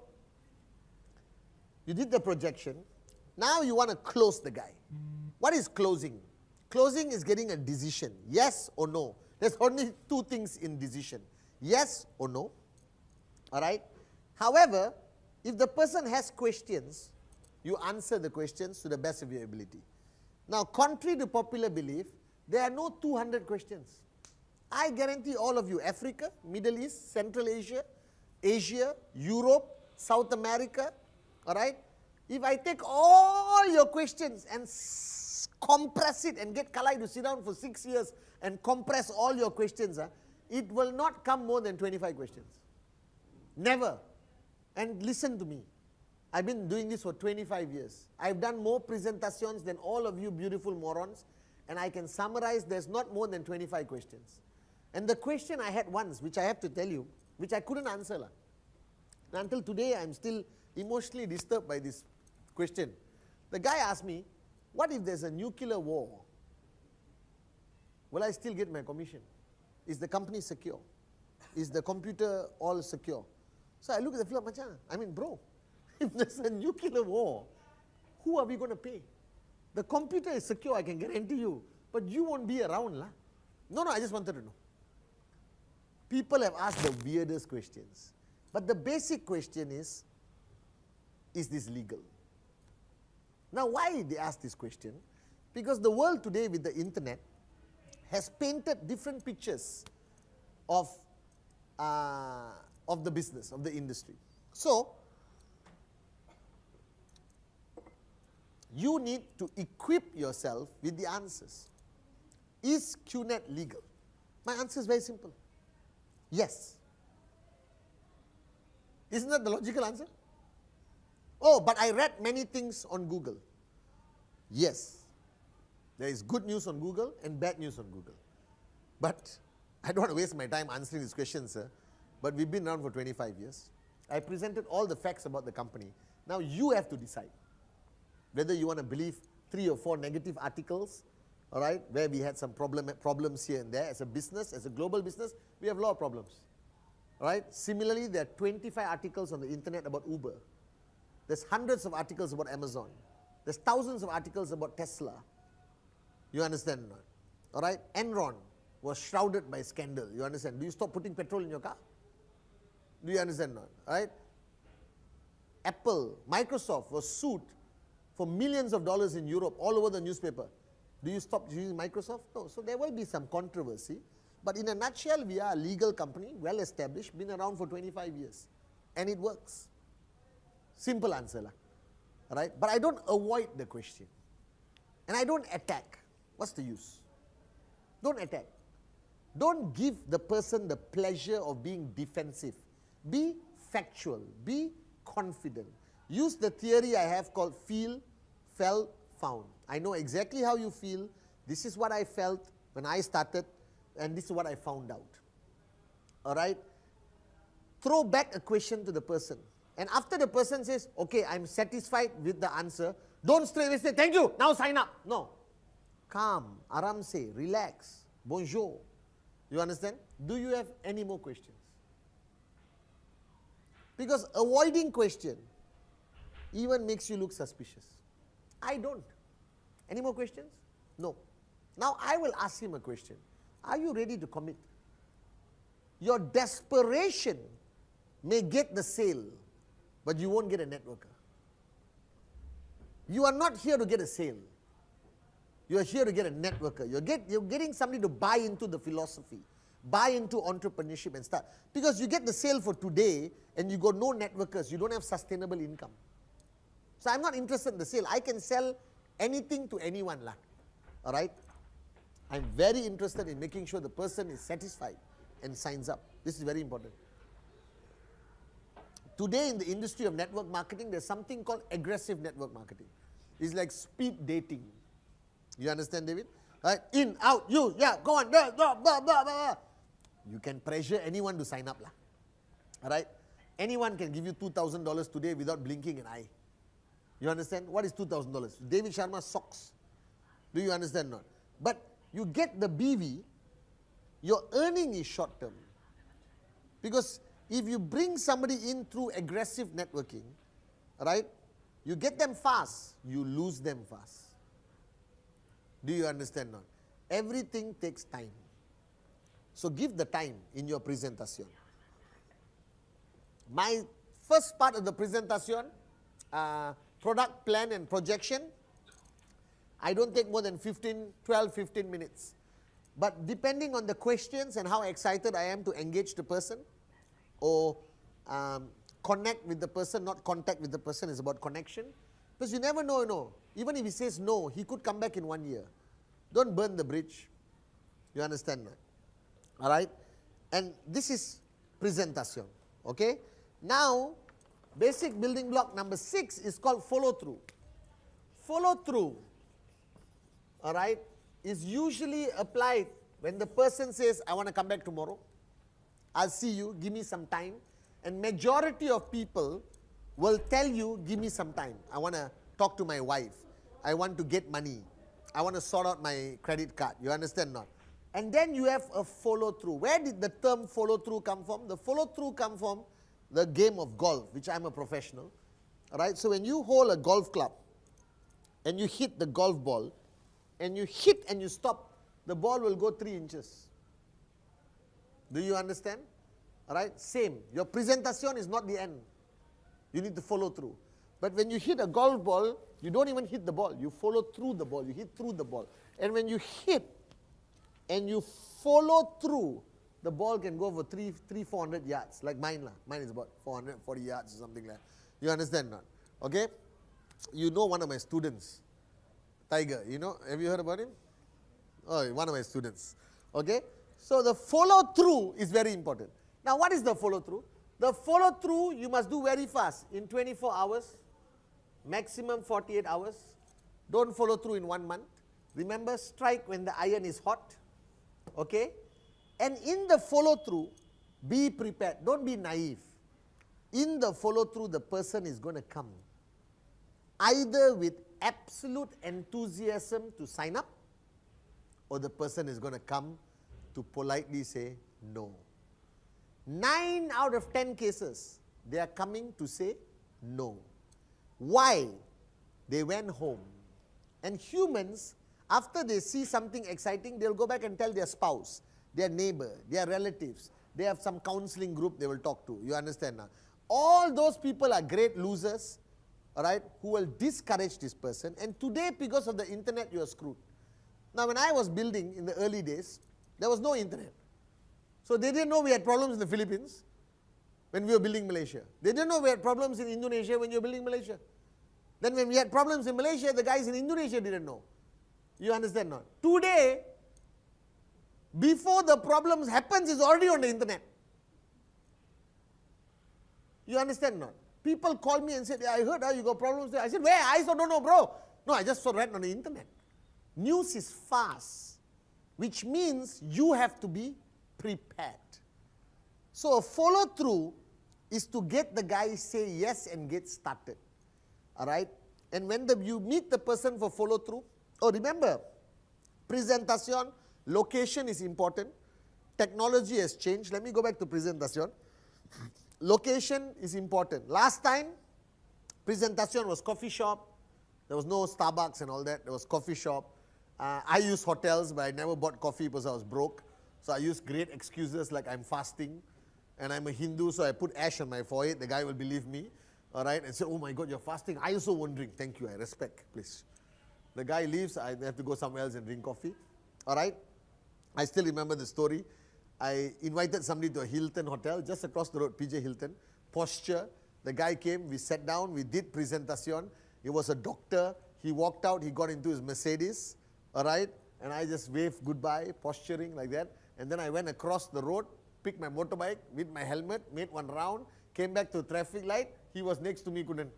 you did the projection. Now you want to close the guy. What is closing? Closing is getting a decision. Yes or no. There's only two things in decision. Yes or no. All right. However, if the person has questions, you answer the questions to the best of your ability. Now, contrary to popular belief, there are no 200 questions. I guarantee all of you, Africa, Middle East, Central Asia, Asia, Europe, South America, all right? If I take all your questions and compress it and get Kalai to sit down for 6 years and compress all your questions, it will not come more than 25 questions. Never. And listen to me. I've been doing this for 25 years. I've done more presentations than all of you beautiful morons, and I can summarize there's not more than 25 questions. And the question I had once, which I have to tell you, which I couldn't answer. And until today, I'm still emotionally disturbed by this question. The guy asked me, what if there's a nuclear war? Will I still get my commission? Is the company secure? Is the computer all secure? So I look at the fellow, I mean, bro, if there's a nuclear war, who are we going to pay? The computer is secure, I can guarantee you, but you won't be around. No, I just wanted to know. People have asked the weirdest questions. But the basic question is this legal? Now, why they ask this question? Because the world today with the internet has painted different pictures of the business, of the industry. So, you need to equip yourself with the answers. Is QNet legal? My answer is very simple. Yes. Isn't that the logical answer? Oh, but I read many things on Google. Yes. There is good news on Google and bad news on Google. But I don't want to waste my time answering these questions, sir. But we've been around for 25 years. I presented all the facts about the company. Now you have to decide whether you want to believe 3 or 4 negative articles, all right, where we had some problems here and there. As a business, as a global business, we have a lot of problems. All right? Similarly, there are 25 articles on the internet about Uber. There's hundreds of articles about Amazon. There's thousands of articles about Tesla. You understand or not? All right? Enron was shrouded by scandal. You understand? Do you stop putting petrol in your car? Do you understand or not? All right? Apple, Microsoft was sued for millions of dollars in Europe, all over the newspaper. Do you stop using Microsoft? No. So there will be some controversy. But in a nutshell, we are a legal company, well established, been around for 25 years. And it works. Simple answer. Right? But I don't avoid the question. And I don't attack. What's the use? Don't attack. Don't give the person the pleasure of being defensive. Be factual. Be confident. Use the theory I have called feel, felt, found. I know exactly how you feel. This is what I felt when I started, and this is what I found out. All right? Throw back a question to the person. And after the person says, okay, I'm satisfied with the answer, don't straight away say, thank you, now sign up. No. Calm, aram se, relax, bonjour. You understand? Do you have any more questions? Because avoiding question even makes you look suspicious. I don't. Any more questions? No. Now I will ask him a question. Are you ready to commit? Your desperation may get the sale, but you won't get a networker. You are not here to get a sale. You are here to get a networker. You're getting somebody to buy into the philosophy, buy into entrepreneurship and start. Because you get the sale for today and you got no networkers, you don't have sustainable income. So I'm not interested in the sale. I can sell anything to anyone. All right? I'm very interested in making sure the person is satisfied and signs up. This is very important. Today in the industry of network marketing, there's something called aggressive network marketing. It's like speed dating. You understand, David? Right? In, out, you, yeah, go on, blah, blah, blah, blah, blah. You can pressure anyone to sign up. All right? Anyone can give you $2,000 today without blinking an eye. You understand? What is $2,000? David Sharma socks. Do you understand or not? But you get the BV, your earning is short term. Because if you bring somebody in through aggressive networking, right, you get them fast, you lose them fast. Do you understand now? Everything takes time. So give the time in your presentation. My first part of the presentation, product plan and projection, I don't take more than 12, 15 minutes. But depending on the questions and how excited I am to engage the person or connect with the person, not contact with the person, is about connection. Because you never know, even if he says no, he could come back in 1 year. Don't burn the bridge. You understand that? All right? And this is presentation. Okay? Now, basic building block number 6 is called follow through. Follow through, all right, is usually applied when the person says, I want to come back tomorrow. I'll see you, give me some time. And majority of people will tell you, give me some time. I want to talk to my wife. I want to get money. I want to sort out my credit card. You understand not? And then you have a follow through. Where did the term follow through come from? The follow through come from the game of golf, which I'm a professional. All right? So when you hold a golf club and you hit the golf ball and you hit and you stop, the ball will go 3 inches. Do you understand? All right? Same. Your presentation is not the end. You need to follow through. But when you hit a golf ball, you don't even hit the ball. You follow through the ball. You hit through the ball. And when you hit and you follow through, the ball can go for 400 yards, like mine. Mine is about 440 yards or something like that. You understand not? Okay? You know one of my students, Tiger, you know, have you heard about him? Oh, one of my students. Okay? So the follow through is very important. Now what is the follow through? The follow through you must do very fast, in 24 hours, maximum 48 hours. Don't follow through in 1 month. Remember, strike when the iron is hot. Okay? And in the follow through, be prepared. Don't be naive. In the follow through, the person is going to come either with absolute enthusiasm to sign up, or the person is going to come to politely say no. 9 out of 10 cases, they are coming to say no. Why? They went home. And humans, after they see something exciting, they'll go back and tell their spouse, their neighbor, their relatives. They have some counseling group they will talk to. You understand now? All those people are great losers, all right, who will discourage this person. And today, because of the internet, you are screwed. Now, when I was building in the early days, there was no internet. So they didn't know we had problems in the Philippines when we were building Malaysia. They didn't know we had problems in Indonesia when you were building Malaysia. Then when we had problems in Malaysia, the guys in Indonesia didn't know. You understand now? Today, before the problems happens, it's already on the internet. You understand now? People call me and said, I heard you got problems there. I said, where? I said, no, bro. No, I just saw read on the internet. News is fast, which means you have to be prepared. So a follow through is to get the guy say yes and get started. All right? And when you meet the person for follow through, remember, presentation, location is important. Technology has changed. Let me go back to presentation. Location is important. Last time, presentation was coffee shop. There was no Starbucks and all that. There was coffee shop. I used hotels, but I never bought coffee because I was broke. So I used great excuses like I'm fasting and I'm a Hindu, so I put ash on my forehead. The guy will believe me. All right, and say, oh my God, you're fasting. I also won't drink. Thank you, I respect, please. The guy leaves, I have to go somewhere else and drink coffee. All right, I still remember the story. I invited somebody to a Hilton hotel, just across the road, PJ Hilton. Posture, the guy came, we sat down, we did presentation. He was a doctor. He walked out, he got into his Mercedes, all right, and I just waved goodbye, posturing like that. And then I went across the road, picked my motorbike with my helmet, made one round, came back to traffic light. He was next to me, couldn't.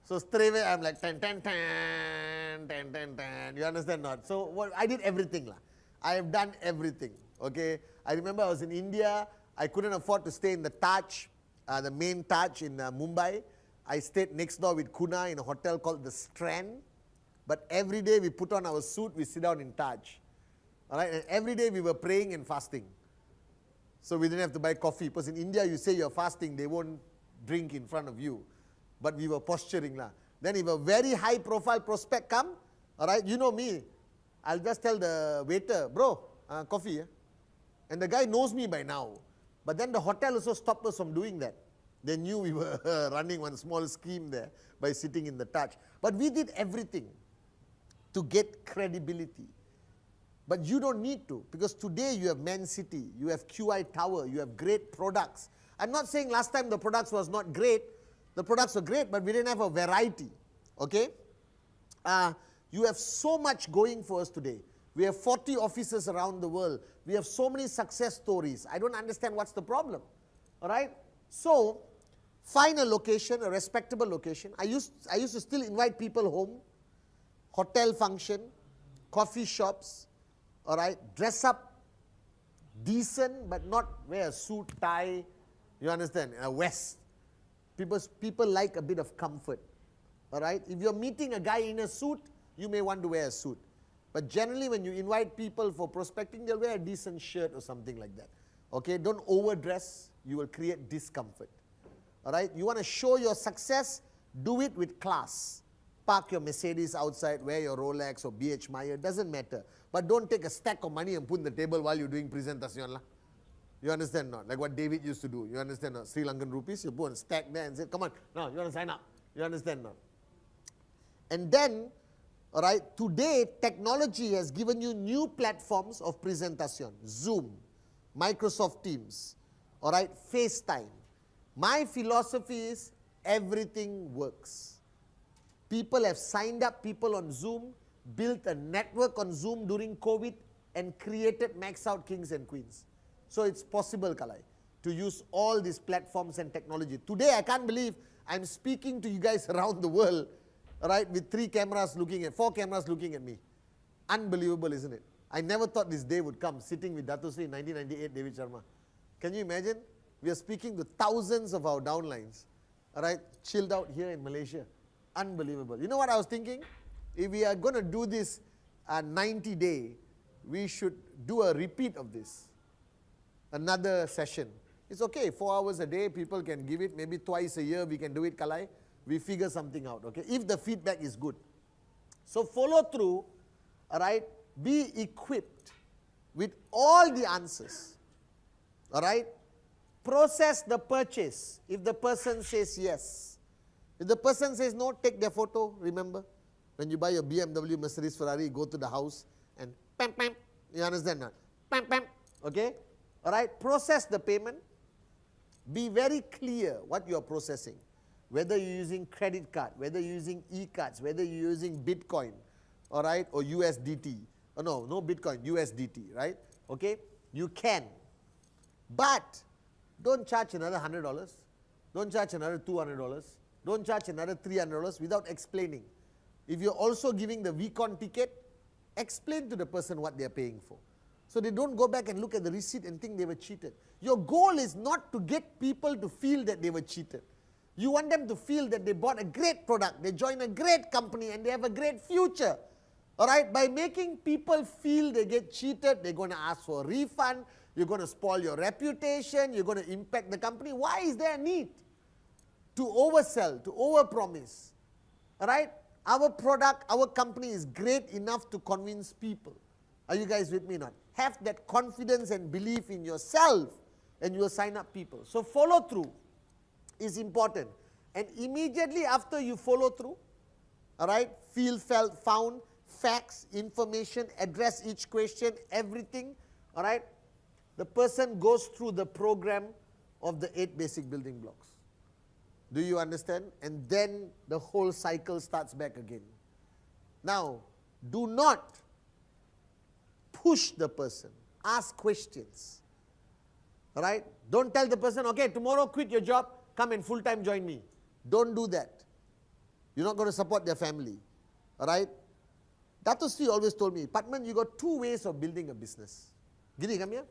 So straight away, I'm like, tan, tan, tan, tan, tan, tan. You understand not? So I did everything. I have done everything, okay? I remember I was in India. I couldn't afford to stay in the Taj, the main Taj in Mumbai. I stayed next door with Kuna in a hotel called the Strand. But every day we put on our suit, we sit down in Taj. All right? And every day we were praying and fasting. So we didn't have to buy coffee. Because in India, you say you're fasting, they won't drink in front of you. But we were posturing. Then if a very high profile prospect come, all right, you know me, I'll just tell the waiter, bro, coffee. Yeah? And the guy knows me by now. But then the hotel also stopped us from doing that. They knew we were running one small scheme there by sitting in the Taj. But we did everything to get credibility. But you don't need to, because today you have Man City, you have QI Tower, you have great products. I'm not saying last time the products was not great. The products were great, but we didn't have a variety, okay? You have so much going for us today. We have 40 offices around the world. We have so many success stories. I don't understand what's the problem, all right? So, find a location, a respectable location. I used to still invite people home, hotel function, coffee shops, all right? Dress up decent, but not wear a suit, tie, you understand, a vest. People like a bit of comfort, all right? If you're meeting a guy in a suit, you may want to wear a suit. But generally, when you invite people for prospecting, they'll wear a decent shirt or something like that, okay? Don't overdress. You will create discomfort, all right? You want to show your success, do it with class. Park your Mercedes outside, wear your Rolex or BH Meyer, doesn't matter. But don't take a stack of money and put on the table while you're doing presentation. You understand not? Like what David used to do. You understand not? Sri Lankan rupees, you put and stack there and say, come on, no, you want to sign up. You understand not? And then, all right, today technology has given you new platforms of presentation. Zoom, Microsoft Teams, all right, FaceTime. My philosophy is everything works. People have signed up people on Zoom, built a network on Zoom during COVID, and created max out kings and queens. So it's possible, Kalai, to use all these platforms and technology. Today, I can't believe I'm speaking to you guys around the world, right, with 4 cameras looking at me. Unbelievable, isn't it? I never thought this day would come, sitting with Dato Sri in 1998, David Sharma. Can you imagine? We are speaking to thousands of our downlines, all right, chilled out here in Malaysia. Unbelievable. You know what I was thinking? If we are going to do this 90-day, we should do a repeat of this. Another session. It's okay, 4 hours a day, people can give it. Maybe twice a year we can do it, Kalai. we figure something out, okay, if the feedback is good. So follow through, all right, be equipped with all the answers, all right. Process the purchase if the person says yes. If the person says no, take their photo. Remember, when you buy a BMW, Mercedes, Ferrari, go to the house and pam, pam. You understand that? Pam, pam. Okay? All right? Process the payment. Be very clear what you are processing. Whether you're using credit card, whether you're using e-cards, whether you're using Bitcoin, all right, or USDT. Oh, no Bitcoin, USDT, right? Okay? You can. But don't charge another $100. Don't charge another $200. Don't charge another $300 without explaining. If you're also giving the VCon ticket, explain to the person what they're paying for. So they don't go back and look at the receipt and think they were cheated. Your goal is not to get people to feel that they were cheated. You want them to feel that they bought a great product, they joined a great company, and they have a great future. All right? By making people feel they get cheated, they're going to ask for a refund, you're going to spoil your reputation, you're going to impact the company. Why is there a need to oversell, to overpromise? All right? Our product, our company is great enough to convince people. Are you guys with me now? Have that confidence and belief in yourself, and you will sign up people. So follow through is important. And immediately after you follow through, all right, feel, felt, found, facts, information, address each question, everything, all right, the person goes through the program of the 8 basic building blocks. Do you understand? And then the whole cycle starts back again. Now, do not push the person. Ask questions. All right? Don't tell the person, okay, tomorrow quit your job, come and full-time join me. Don't do that. You're not going to support their family. All right? Dato Sri always told me, Patman, you got 2 ways of building a business. Giri, come here.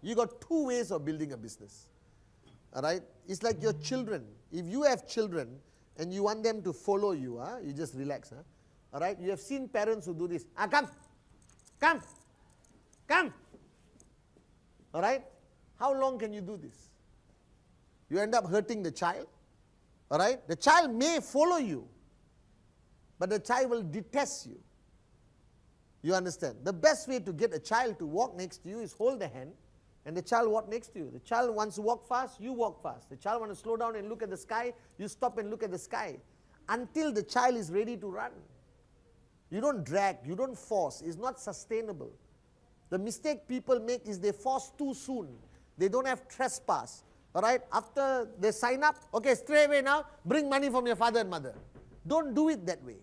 You got 2 ways of building a business. All right? It's like your children. If you have children and you want them to follow you, you just relax. All right? You have seen parents who do this. Come. Come. Come. All right? How long can you do this? You end up hurting the child. All right? The child may follow you, but the child will detest you. You understand? The best way to get a child to walk next to you is hold the hand, and the child walk next to you. The child wants to walk fast, you walk fast. The child wants to slow down and look at the sky, you stop and look at the sky. Until the child is ready to run. You don't drag, you don't force. It's not sustainable. The mistake people make is they force too soon. They don't have trespass. All right? After they sign up, okay, straight away now, bring money from your father and mother. Don't do it that way.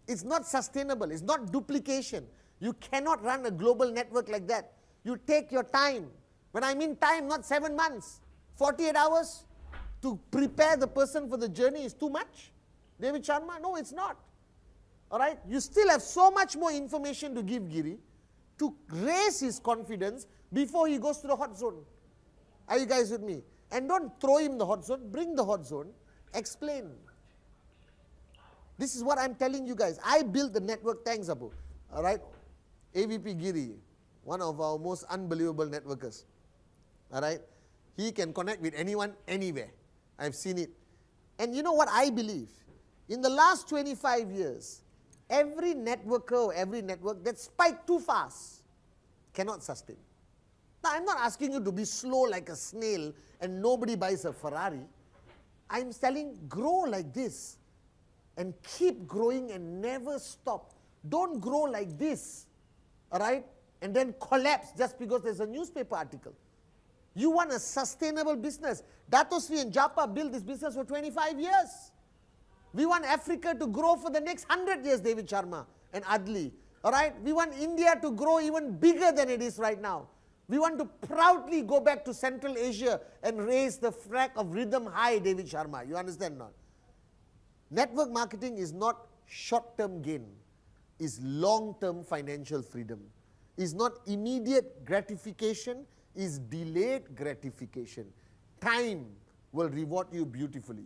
It's not sustainable. It's not duplication. You cannot run a global network like that. You take your time. When I mean time, not 7 months. 48 hours to prepare the person for the journey is too much. David Sharma, no, it's not. All right? You still have so much more information to give Giri to raise his confidence before he goes to the hot zone. Are you guys with me? And don't throw him the hot zone. Bring the hot zone. Explain. This is what I'm telling you guys. I built the network. Thanks, Abu. All right? AVP Giri, one of our most unbelievable networkers. All right? He can connect with anyone, anywhere. I've seen it. And you know what I believe? In the last 25 years, every networker or every network that spiked too fast cannot sustain. Now, I'm not asking you to be slow like a snail and nobody buys a Ferrari. I'm telling, grow like this and keep growing and never stop. Don't grow like this, all right, and then collapse just because there's a newspaper article. You want a sustainable business. Dato Sri and Japa built this business for 25 years. We want Africa to grow for the next 100 years, David Sharma and Adli. All right? We want India to grow even bigger than it is right now. We want to proudly go back to Central Asia and raise the flag of rhythm high, David Sharma. You understand not? Network marketing is not short-term gain. It's long-term financial freedom. It's not immediate gratification. It's delayed gratification. Time will reward you beautifully.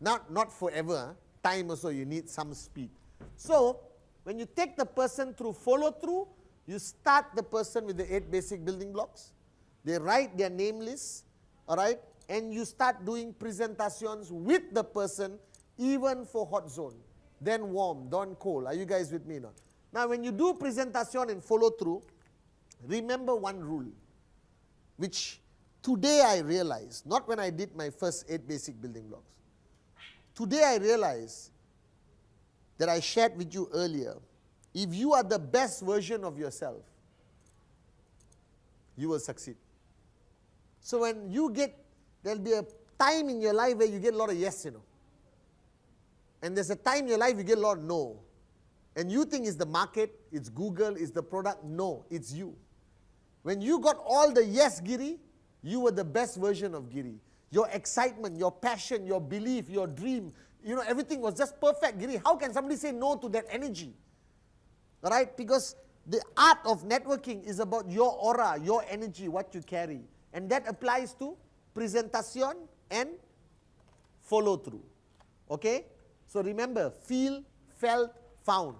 Not forever. Time also you need some speed. So, when you take the person through follow-through, you start the person with the 8 basic building blocks. They write their name list, all right, and you start doing presentations with the person even for hot zone, then warm, then cold. Are you guys with me now? Now, when you do presentation and follow through, remember one rule, which today I realize, not when I did my first 8 basic building blocks. Today I realize that I shared with you earlier, if you are the best version of yourself, you will succeed. So when you get, there'll be a time in your life where you get a lot of yes, And there's a time in your life you get a lot of no. And you think it's the market, it's Google, it's the product. No, it's you. When you got all the yes, Giri, you were the best version of Giri. Your excitement, your passion, your belief, your dream, everything was just perfect, Giri. How can somebody say no to that energy? All right? Because the art of networking is about your aura, your energy, what you carry. And that applies to presentation and follow through. Okay? So remember, feel, felt, found.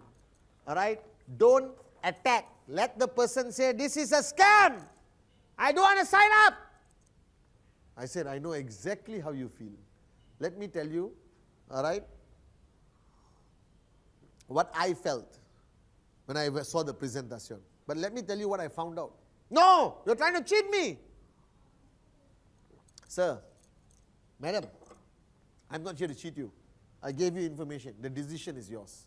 All right? Don't attack. Let the person say, this is a scam. I don't want to sign up. I said, I know exactly how you feel. Let me tell you, all right, what I felt when I saw the presentation. But let me tell you what I found out. No, you're trying to cheat me. Sir, madam, I'm not here to cheat you. I gave you information. The decision is yours.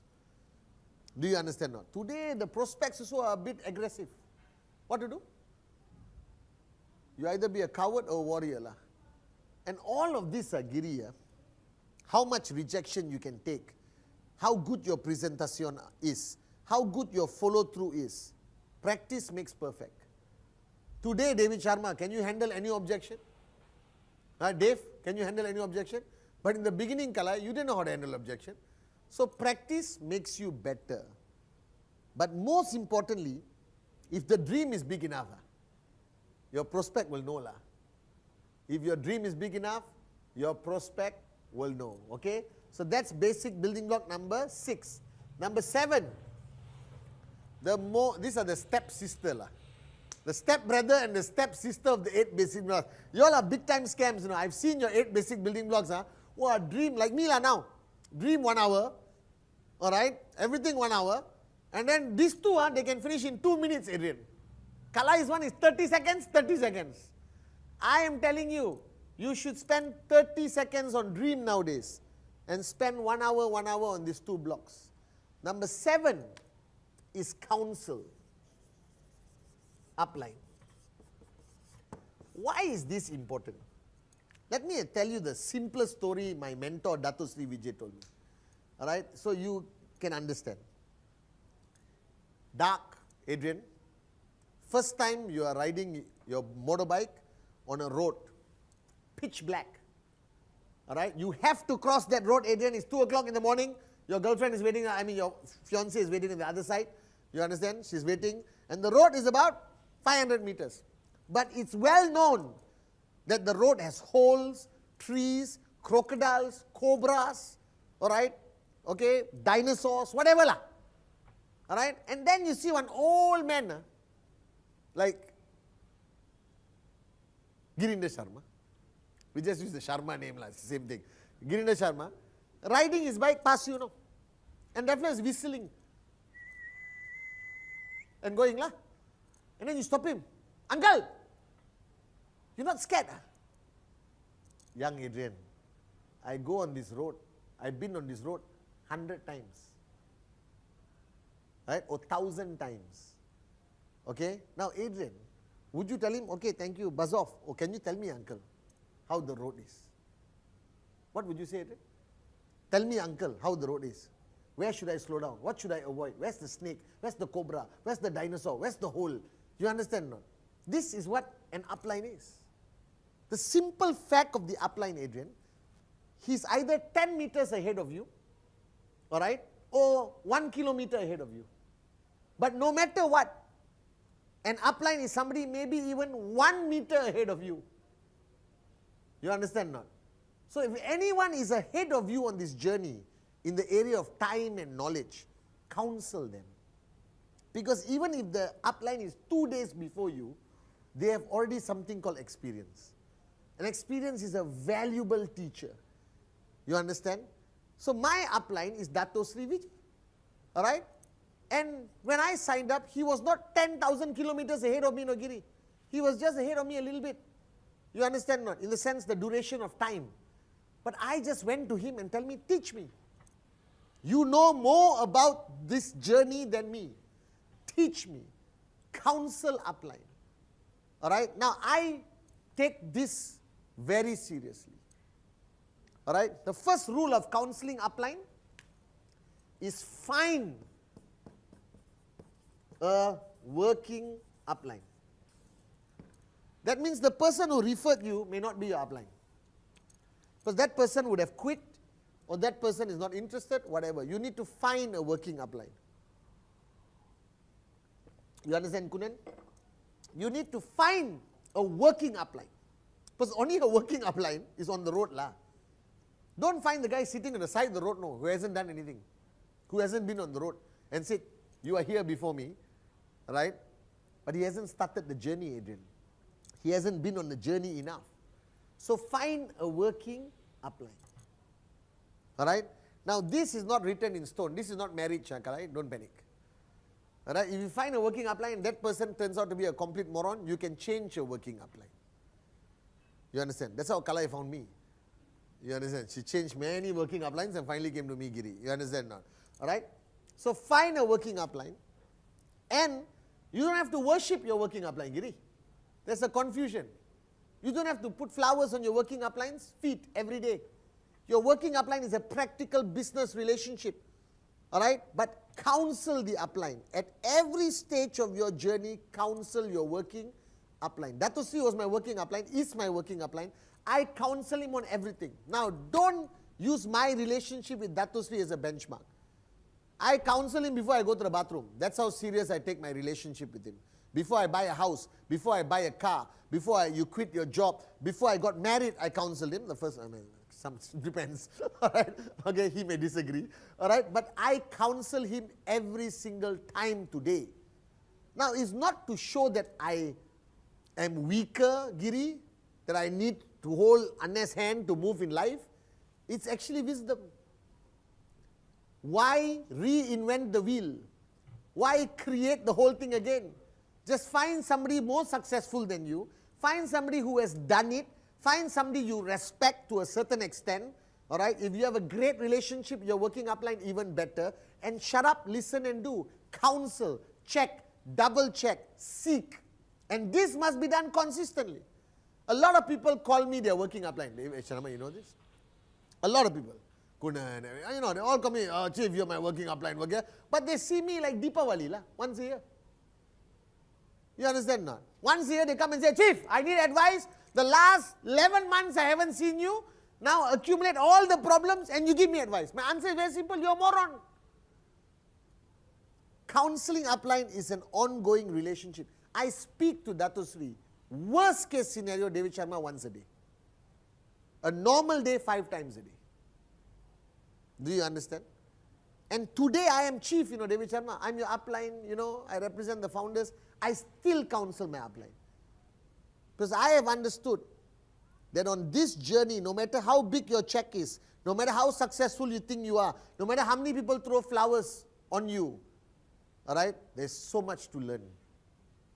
Do you understand now? Today, the prospects also are a bit aggressive. What to do? You either be a coward or a warrior. And all of this, Giri, how much rejection you can take, how good your presentation is, how good your follow-through is. Practice makes perfect. Today, David Sharma, can you handle any objection? Dave, can you handle any objection? But in the beginning, Kala, you didn't know how to handle objection. So practice makes you better. But most importantly, if the dream is big enough, your prospect will know. If your dream is big enough, your prospect will know. Okay? So that's basic building block number 6. Number 7, these are the step-sister. The step-brother and the step-sister of the 8 basic blocks. You all are big-time scams. I've seen your 8 basic building blocks. Dream like me now. Dream 1 hour. All right? Everything 1 hour. And then these two, they can finish in 2 minutes, Adrian. Kalai's one is 30 seconds, 30 seconds. I am telling you, you should spend 30 seconds on dream nowadays and spend 1 hour on these 2 blocks. Number 7 is counsel. Upline. Why is this important? Let me tell you the simplest story my mentor Dato Sri Vijay told me. All right, so you can understand. Dark, Adrian. First time you are riding your motorbike on a road, pitch black. All right, you have to cross that road, Adrian. It's 2 o'clock in the morning. Your girlfriend is waiting, your fiancé is waiting on the other side. You understand? She's waiting. And the road is about 500 meters. But it's well known that the road has holes, trees, crocodiles, cobras, all right, okay, dinosaurs, whatever. All right, and then you see one old man, like Girinder Sharma. We just use the Sharma name, it's the same thing. Girinder Sharma, riding his bike past you, and definitely is whistling and going, and then you stop him. Uncle, you're not scared? Young Adrian, I go on this road. I've been on this road 100 times. Right? Or 1,000 times. Okay? Now, Adrian, would you tell him, okay, thank you, buzz off. Or can you tell me, uncle, how the road is? What would you say, Adrian? Tell me, uncle, how the road is. Where should I slow down? What should I avoid? Where's the snake? Where's the cobra? Where's the dinosaur? Where's the hole? You understand not? This is what an upline is. The simple fact of the upline, Adrian, he's either 10 meters ahead of you, all right, or 1 kilometer ahead of you. But no matter what, an upline is somebody maybe even 1 meter ahead of you. You understand not? So if anyone is ahead of you on this journey in the area of time and knowledge, counsel them. Because even if the upline is 2 days before you, they have already something called experience. And experience is a valuable teacher. You understand? So my upline is Dato Sri Vijay. All right? And when I signed up, he was not 10,000 kilometers ahead of me, no, Giri. He was just ahead of me a little bit. You understand not? In the sense, the duration of time. But I just went to him and tell me, teach me. You know more about this journey than me. Teach me. Counsel upline. All right? Now, I take this very seriously. All right? The first rule of counseling upline is find a working upline. That means the person who referred you may not be your upline. Because that person would have quit, or that person is not interested, whatever. You need to find a working upline. You understand, Kunan? You need to find a working upline. Because only a working upline is on the road, lah. Don't find the guy sitting on the side of the road, no, who hasn't done anything, who hasn't been on the road, and said, you are here before me, right? But he hasn't started the journey, Adrian. He hasn't been on the journey enough. So find a working upline. All right? Now, this is not written in stone. This is not marriage, right? Don't panic. All right? If you find a working upline and that person turns out to be a complete moron, you can change your working upline. You understand? That's how Kalai found me. You understand? She changed many working uplines and finally came to me, Giri. You understand now? All right? So find a working upline, and you don't have to worship your working upline, Giri. There's a confusion. You don't have to put flowers on your working upline's feet every day. Your working upline is a practical business relationship. All right? But counsel the upline. At every stage of your journey, counsel your working upline. Dato Sri was my working upline, is my working upline. I counsel him on everything. Now, don't use my relationship with Dato Sri as a benchmark. I counsel him before I go to the bathroom. That's how serious I take my relationship with him. Before I buy a house, before I buy a car, before you quit your job, before I got married, I counseled him. The first, some depends. All right? Okay, he may disagree. All right? But I counsel him every single time today. Now, it's not to show that I am weaker, Giri, that I need to hold Anna's hand to move in life. It's actually wisdom. Why reinvent the wheel? Why create the whole thing again? Just find somebody more successful than you. Find somebody who has done it. Find somebody you respect to a certain extent. All right? If you have a great relationship, you're working upline even better. And shut up, listen and do. Counsel, check, double check, seek. And this must be done consistently. A lot of people call me their working upline. Sharma, you know this? A lot of people. Kunan, you know, they all call me, oh, Chief, you're my working upline. But they see me like Deepavali, once a year. You understand now? Once a year they come and say, Chief, I need advice. The last 11 months I haven't seen you. Now accumulate all the problems and you give me advice. My answer is very simple, you're a moron. Counseling upline is an ongoing relationship. I speak to Dato Sri. Worst case scenario, David Sharma, once a day. A normal day, 5 times a day. Do you understand? And today I am chief, David Sharma. I'm your upline, I represent the founders. I still counsel my upline. Because I have understood that on this journey, no matter how big your check is, no matter how successful you think you are, no matter how many people throw flowers on you, all right, there's so much to learn.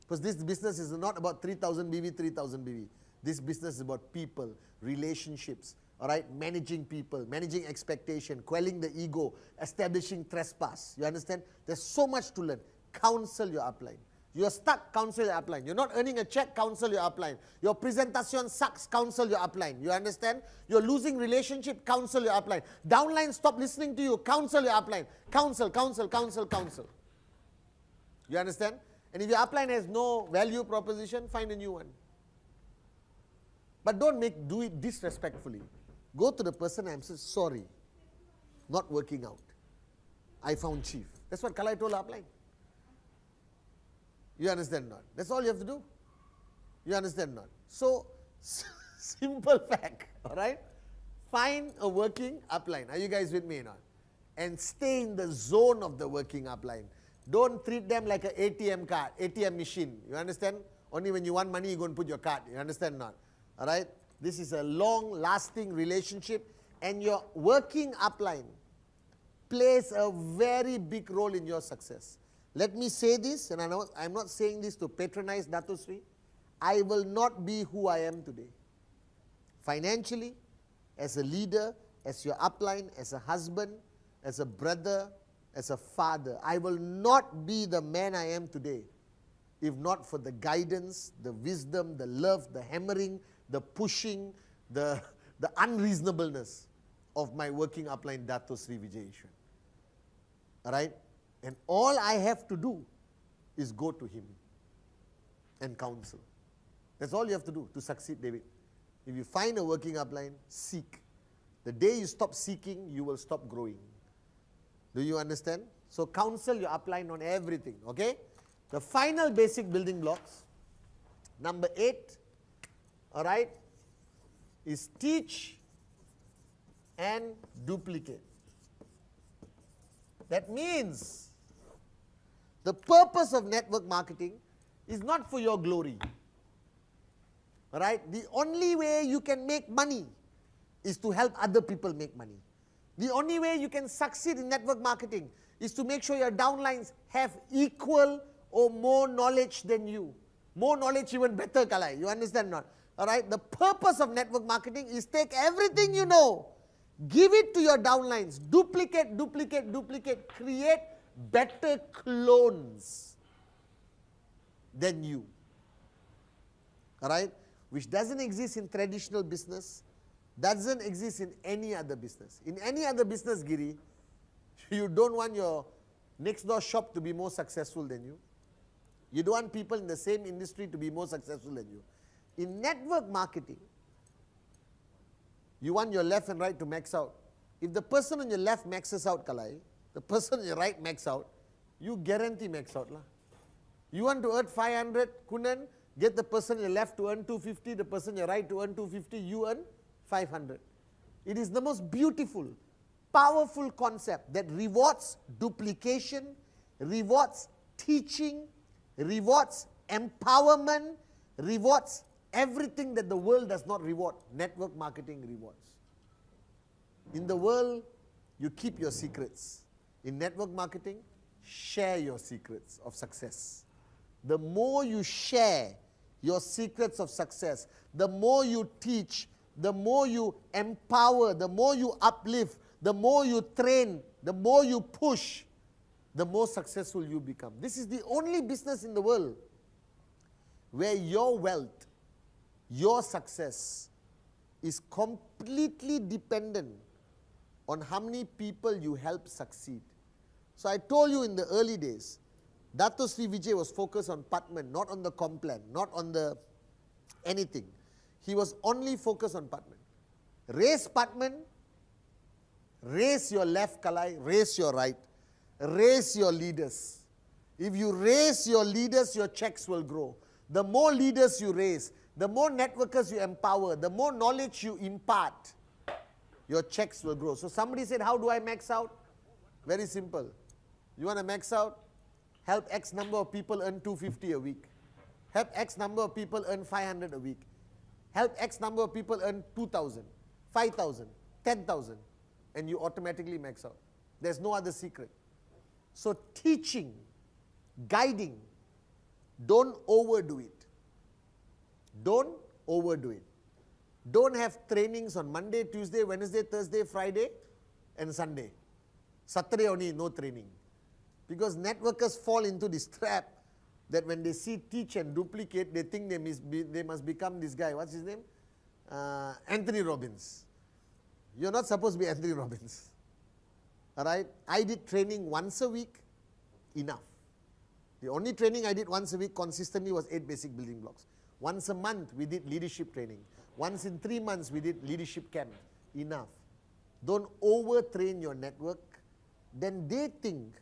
Because this business is not about 3,000 BV, 3,000 BV. This business is about people, relationships, all right, managing people, managing expectation, quelling the ego, establishing trespass. You understand? There's so much to learn. Counsel your upline. You're stuck, counsel your upline. You're not earning a check, counsel your upline. Your presentation sucks, counsel your upline. You understand? You're losing relationship, counsel your upline. Downline stop listening to you, counsel your upline. Counsel, counsel, counsel, counsel. You understand? And if your upline has no value proposition, find a new one. But don't do it disrespectfully. Go to the person and say, sorry, not working out. I found chief. That's what Kalai told upline. You understand not? That's all you have to do. You understand not? So, simple fact, all right? Find a working upline. Are you guys with me now? And stay in the zone of the working upline. Don't treat them like an ATM card, ATM machine. You understand? Only when you want money, you go and put your card. You understand not? All right? This is a long-lasting relationship, and your working upline plays a very big role in your success. Let me say this, and I'm not saying this to patronize Dato Sri. I will not be who I am today. Financially, as a leader, as your upline, as a husband, as a brother, as a father, I will not be the man I am today if not for the guidance, the wisdom, the love, the hammering, the pushing, the unreasonableness of my working upline, Dato Sri Vijay Ishwan. All right? And all I have to do is go to him and counsel. That's all you have to do to succeed, David. If you find a working upline, seek. The day you stop seeking, you will stop growing. Do you understand? So counsel your upline on everything, okay? The final basic building blocks, number 8, all right, is teach and duplicate. That means the purpose of network marketing is not for your glory. All right? The only way you can make money is to help other people make money. The only way you can succeed in network marketing is to make sure your downlines have equal or more knowledge than you. More knowledge, even better, Kalai. You understand not? All right? The purpose of network marketing is take everything you know, give it to your downlines, duplicate, duplicate, duplicate, create better clones than you. All right? Which doesn't exist in traditional business, doesn't exist in any other business. In any other business, Giri, you don't want your next door shop to be more successful than you. You don't want people in the same industry to be more successful than you. In network marketing, you want your left and right to max out. If the person on your left maxes out, Kalai, the person on your right max out, you guarantee max out. You want to earn 500, Kunan, get the person on your left to earn 250, the person on your right to earn 250, you earn 500. It is the most beautiful, powerful concept that rewards duplication, rewards teaching, rewards empowerment, rewards everything that the world does not reward. Network marketing rewards. In the world, you keep your secrets. In network marketing, share your secrets of success. The more you share your secrets of success, the more you teach, the more you empower, the more you uplift, the more you train, the more you push, the more successful you become. This is the only business in the world where your wealth, your success is completely dependent on how many people you help succeed. So I told you in the early days, Dato Sri Vijay was focused on Patman, not on the Complan, not on the anything. He was only focused on Patman. Raise Patman, raise your left, Kalai, raise your right, raise your leaders. If you raise your leaders, your checks will grow. The more leaders you raise, the more networkers you empower, the more knowledge you impart, your checks will grow. So somebody said, how do I max out? Very simple. You want to max out? Help X number of people earn 250 a week. Help X number of people earn 500 a week. Help X number of people earn 2,000, 5,000, 10,000, and you automatically max out. There's no other secret. So teaching, guiding, don't overdo it. Don't overdo it. Don't have trainings on Monday, Tuesday, Wednesday, Thursday, Friday, and Sunday. Saturday only, no training. Because networkers fall into this trap that when they see teach and duplicate, they think they must become this guy. What's his name? Anthony Robbins. You're not supposed to be Anthony Robbins. All right? I did training once a week, enough. The only training I did once a week consistently was 8 basic building blocks. Once a month, we did leadership training. Once in 3 months, we did leadership camp. Enough. Don't overtrain your network. Then they think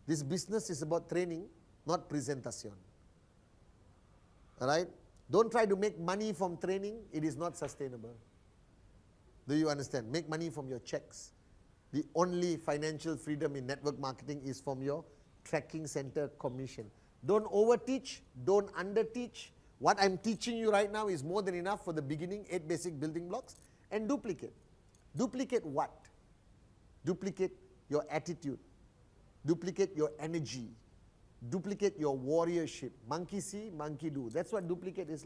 this business is about training, not presentation. All right? Don't try to make money from training. It is not sustainable. Do you understand? Make money from your checks. The only financial freedom in network marketing is from your tracking center commission. Don't overteach. Don't underteach. What I'm teaching you right now is more than enough for the beginning, 8 basic building blocks, and duplicate. Duplicate what? Duplicate your attitude, duplicate your energy, duplicate your warriorship. Monkey see, monkey do. That's what duplicate is.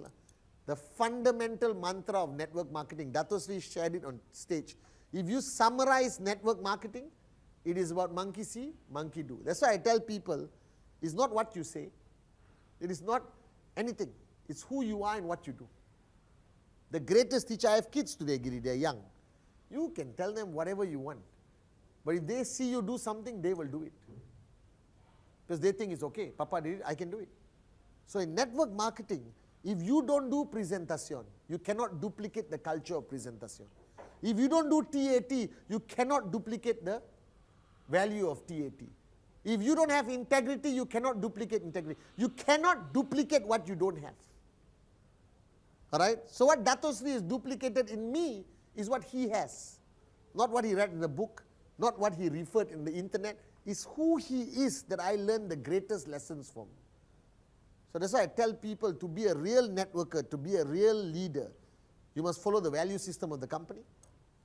The fundamental mantra of network marketing, Dato Sri shared it on stage. If you summarize network marketing, it is about monkey see, monkey do. That's why I tell people, it's not what you say, it is not anything. It's who you are and what you do. The greatest teacher, I have kids today, Giri, they are young. You can tell them whatever you want. But if they see you do something, they will do it. Because they think it's okay. Papa did it, I can do it. So in network marketing, if you don't do presentation, you cannot duplicate the culture of presentation. If you don't do TAT, you cannot duplicate the value of TAT. If you don't have integrity, you cannot duplicate integrity. You cannot duplicate what you don't have. Alright? So what Dato Sri is duplicated in me is what he has. Not what he read in the book, not what he referred in the internet. It's who he is that I learned the greatest lessons from. So that's why I tell people, to be a real networker, to be a real leader, you must follow the value system of the company,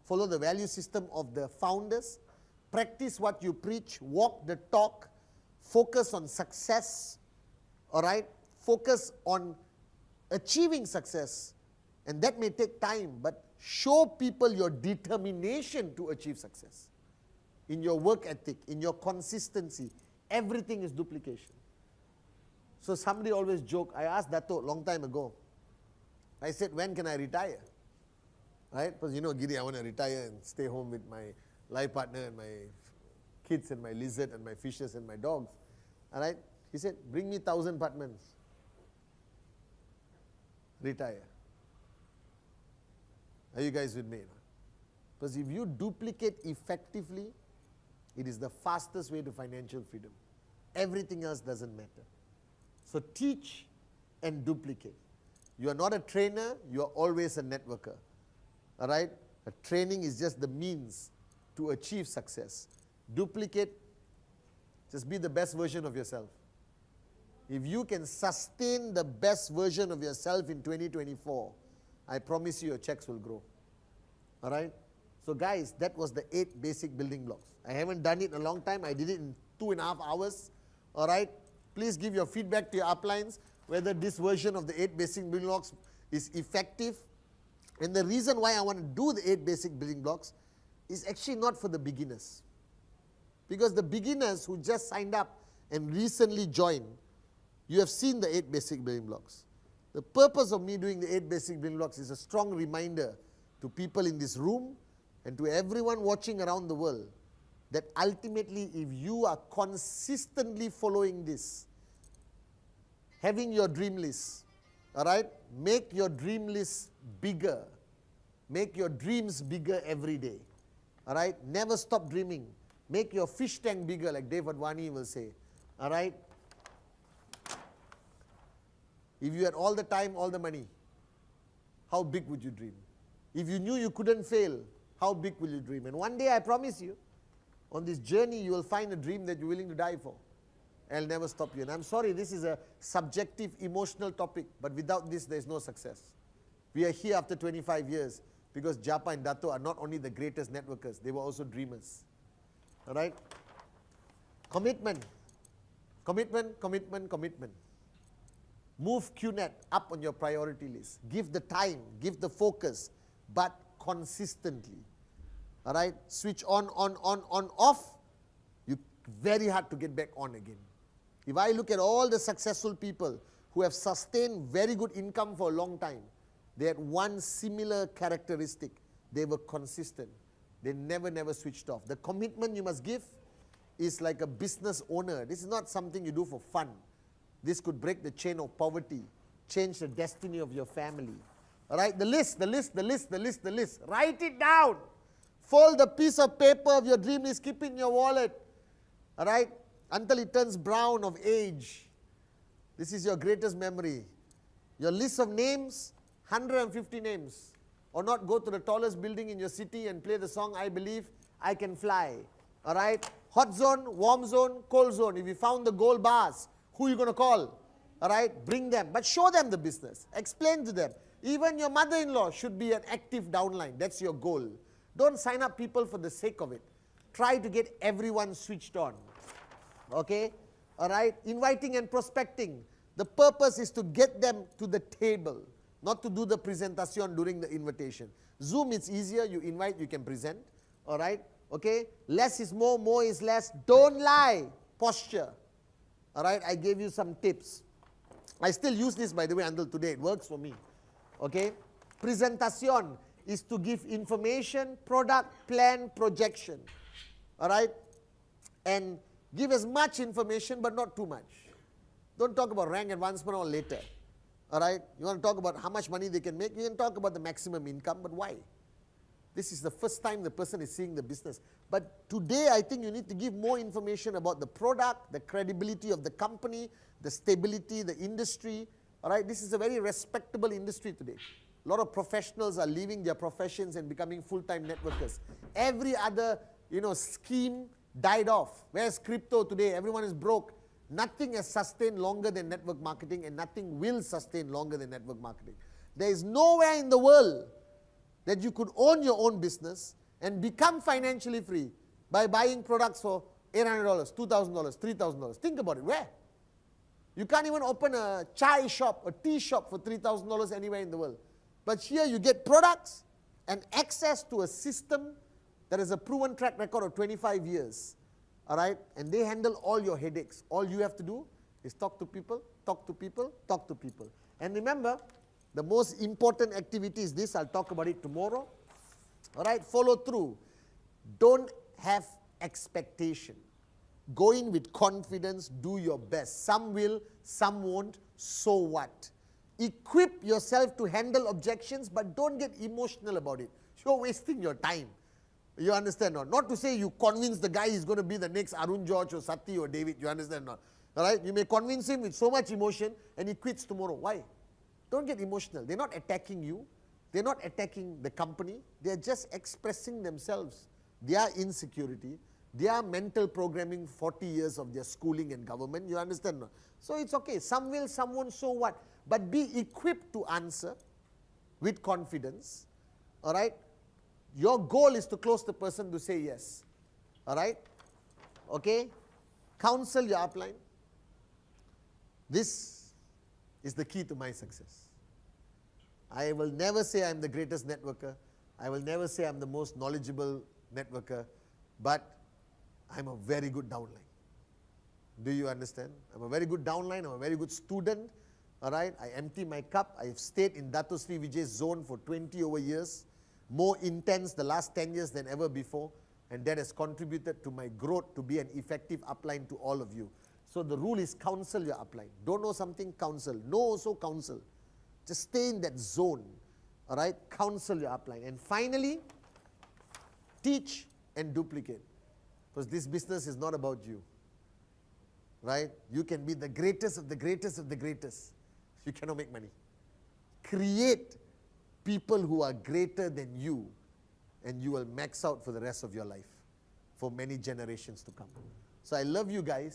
follow the value system of the founders, practice what you preach, walk the talk, focus on success, all right? Focus on achieving success, and that may take time, but show people your determination to achieve success. In your work ethic, in your consistency, everything is duplication. So somebody always joke, I asked Dato' long time ago, I said, when can I retire? Right? Because you know, Giri, I want to retire and stay home with my life partner and my kids and my lizard and my fishes and my dogs. All right? He said, bring me 1,000 apartments. Retire. Are you guys with me? Because if you duplicate effectively, it is the fastest way to financial freedom. Everything else doesn't matter. So teach and duplicate. You are not a trainer, you are always a networker. All right? A training is just the means to achieve success. Duplicate, just be the best version of yourself. If you can sustain the best version of yourself in 2024, I promise you your checks will grow. All right? So guys, that was the 8 basic building blocks. I haven't done it in a long time. I did it in 2.5 hours. All right? Please give your feedback to your uplines whether this version of the 8 basic building blocks is effective. And the reason why I want to do the 8 basic building blocks is actually not for the beginners. Because the beginners who just signed up and recently joined, you have seen the 8 basic building blocks. The purpose of me doing the 8 basic building blocks is a strong reminder to people in this room and to everyone watching around the world that ultimately, if you are consistently following this, having your dream list, all right, make your dream list bigger. Make your dreams bigger every day. All right, never stop dreaming. Make your fish tank bigger, like Dave Advani will say. All right. If you had all the time, all the money, how big would you dream? If you knew you couldn't fail, how big will you dream? And one day, I promise you, on this journey, you will find a dream that you're willing to die for. I'll never stop you. And I'm sorry, this is a subjective, emotional topic, but without this, there's no success. We are here after 25 years because Japa and Dato are not only the greatest networkers, they were also dreamers. All right? Commitment. Commitment, commitment, commitment. Move QNet up on your priority list. Give the time, give the focus, but consistently. All right? Switch on, off. You very hard to get back on again. If I look at all the successful people who have sustained very good income for a long time, they had one similar characteristic. They were consistent. They never switched off. The commitment you must give is like a business owner. This is not something you do for fun. This could break the chain of poverty, change the destiny of your family. All right, the list. Write it down. Fold the piece of paper of your dream list, keep it in your wallet. All right, until it turns brown of age. This is your greatest memory. Your list of names, 150 names. Or not, go to the tallest building in your city and play the song, I Believe I Can Fly. All right, hot zone, warm zone, cold zone. If you found the gold bars, who are you going to call? All right, bring them. But show them the business. Explain to them. Even your mother-in-law should be an active downline. That's your goal. Don't sign up people for the sake of it. try to get everyone switched on. Okay? All right? Inviting and prospecting. The purpose is to get them to the table, not to do the presentation during the invitation. Zoom, it's easier. You invite, you can present. All right? Okay? Less is more is less. Don't lie. Posture. All right? I gave you some tips. I still use this, by the way, until today. It works for me. Okay? Presentation is to give information, product, plan, projection. All right? And give as much information, but not too much. Don't talk about rank advancement or later. All right? You want to talk about how much money they can make? You can talk about the maximum income, but why? This is the first time the person is seeing the business. But today, I think you need to give more information about the product, the credibility of the company, the stability, the industry. All right? This is a very respectable industry today. A lot of professionals are leaving their professions and becoming full-time networkers. Every other, scheme died off. Where's crypto today? Everyone is broke. Nothing has sustained longer than network marketing, and nothing will sustain longer than network marketing. There is nowhere in the world that you could own your own business and become financially free by buying products for $800, $2,000, $3,000. Think about it. Where? You can't even open a chai shop, a tea shop for $3,000 anywhere in the world. But here you get products and access to a system that has a proven track record of 25 years. All right? And they handle all your headaches. All you have to do is talk to people, talk to people, talk to people. And remember, the most important activity is this. I'll talk about it tomorrow. All right? Follow through. Don't have expectation. Go in with confidence. Do your best. Some will, some won't. So what? Equip yourself to handle objections, but don't get emotional about it. You're wasting your time. You understand or not? Not to say you convince the guy he's going to be the next Arun George or Sati or David. You understand or not? All right? You may convince him with so much emotion and he quits tomorrow. Why? Don't get emotional. They're not attacking you. They're not attacking the company. They're just expressing themselves, their insecurity, their mental programming, 40 years of their schooling and government. You understand or not? So it's okay. Some will, some won't. So what? But be equipped to answer with confidence. All right? Your goal is to close the person to say yes. All right? Okay? Counsel your upline. This is the key to my success. I will never say I'm the greatest networker. I will never say I'm the most knowledgeable networker. But I'm a very good downline. Do you understand? I'm a very good downline. I'm a very good student. All right? I empty my cup. I've stayed in Dato Sri Vijay's zone for 20 over years. More intense the last 10 years than ever before, and that has contributed to my growth to be an effective upline to all of you. So the rule is counsel your upline. Don't know something, counsel. Know also counsel. Just stay in that zone. All right? Counsel your upline. And finally, teach and duplicate. Because this business is not about you. Right? You can be the greatest of the greatest of the greatest. You cannot make money. Create people who are greater than you, and you will max out for the rest of your life, for many generations to come. So I love you guys.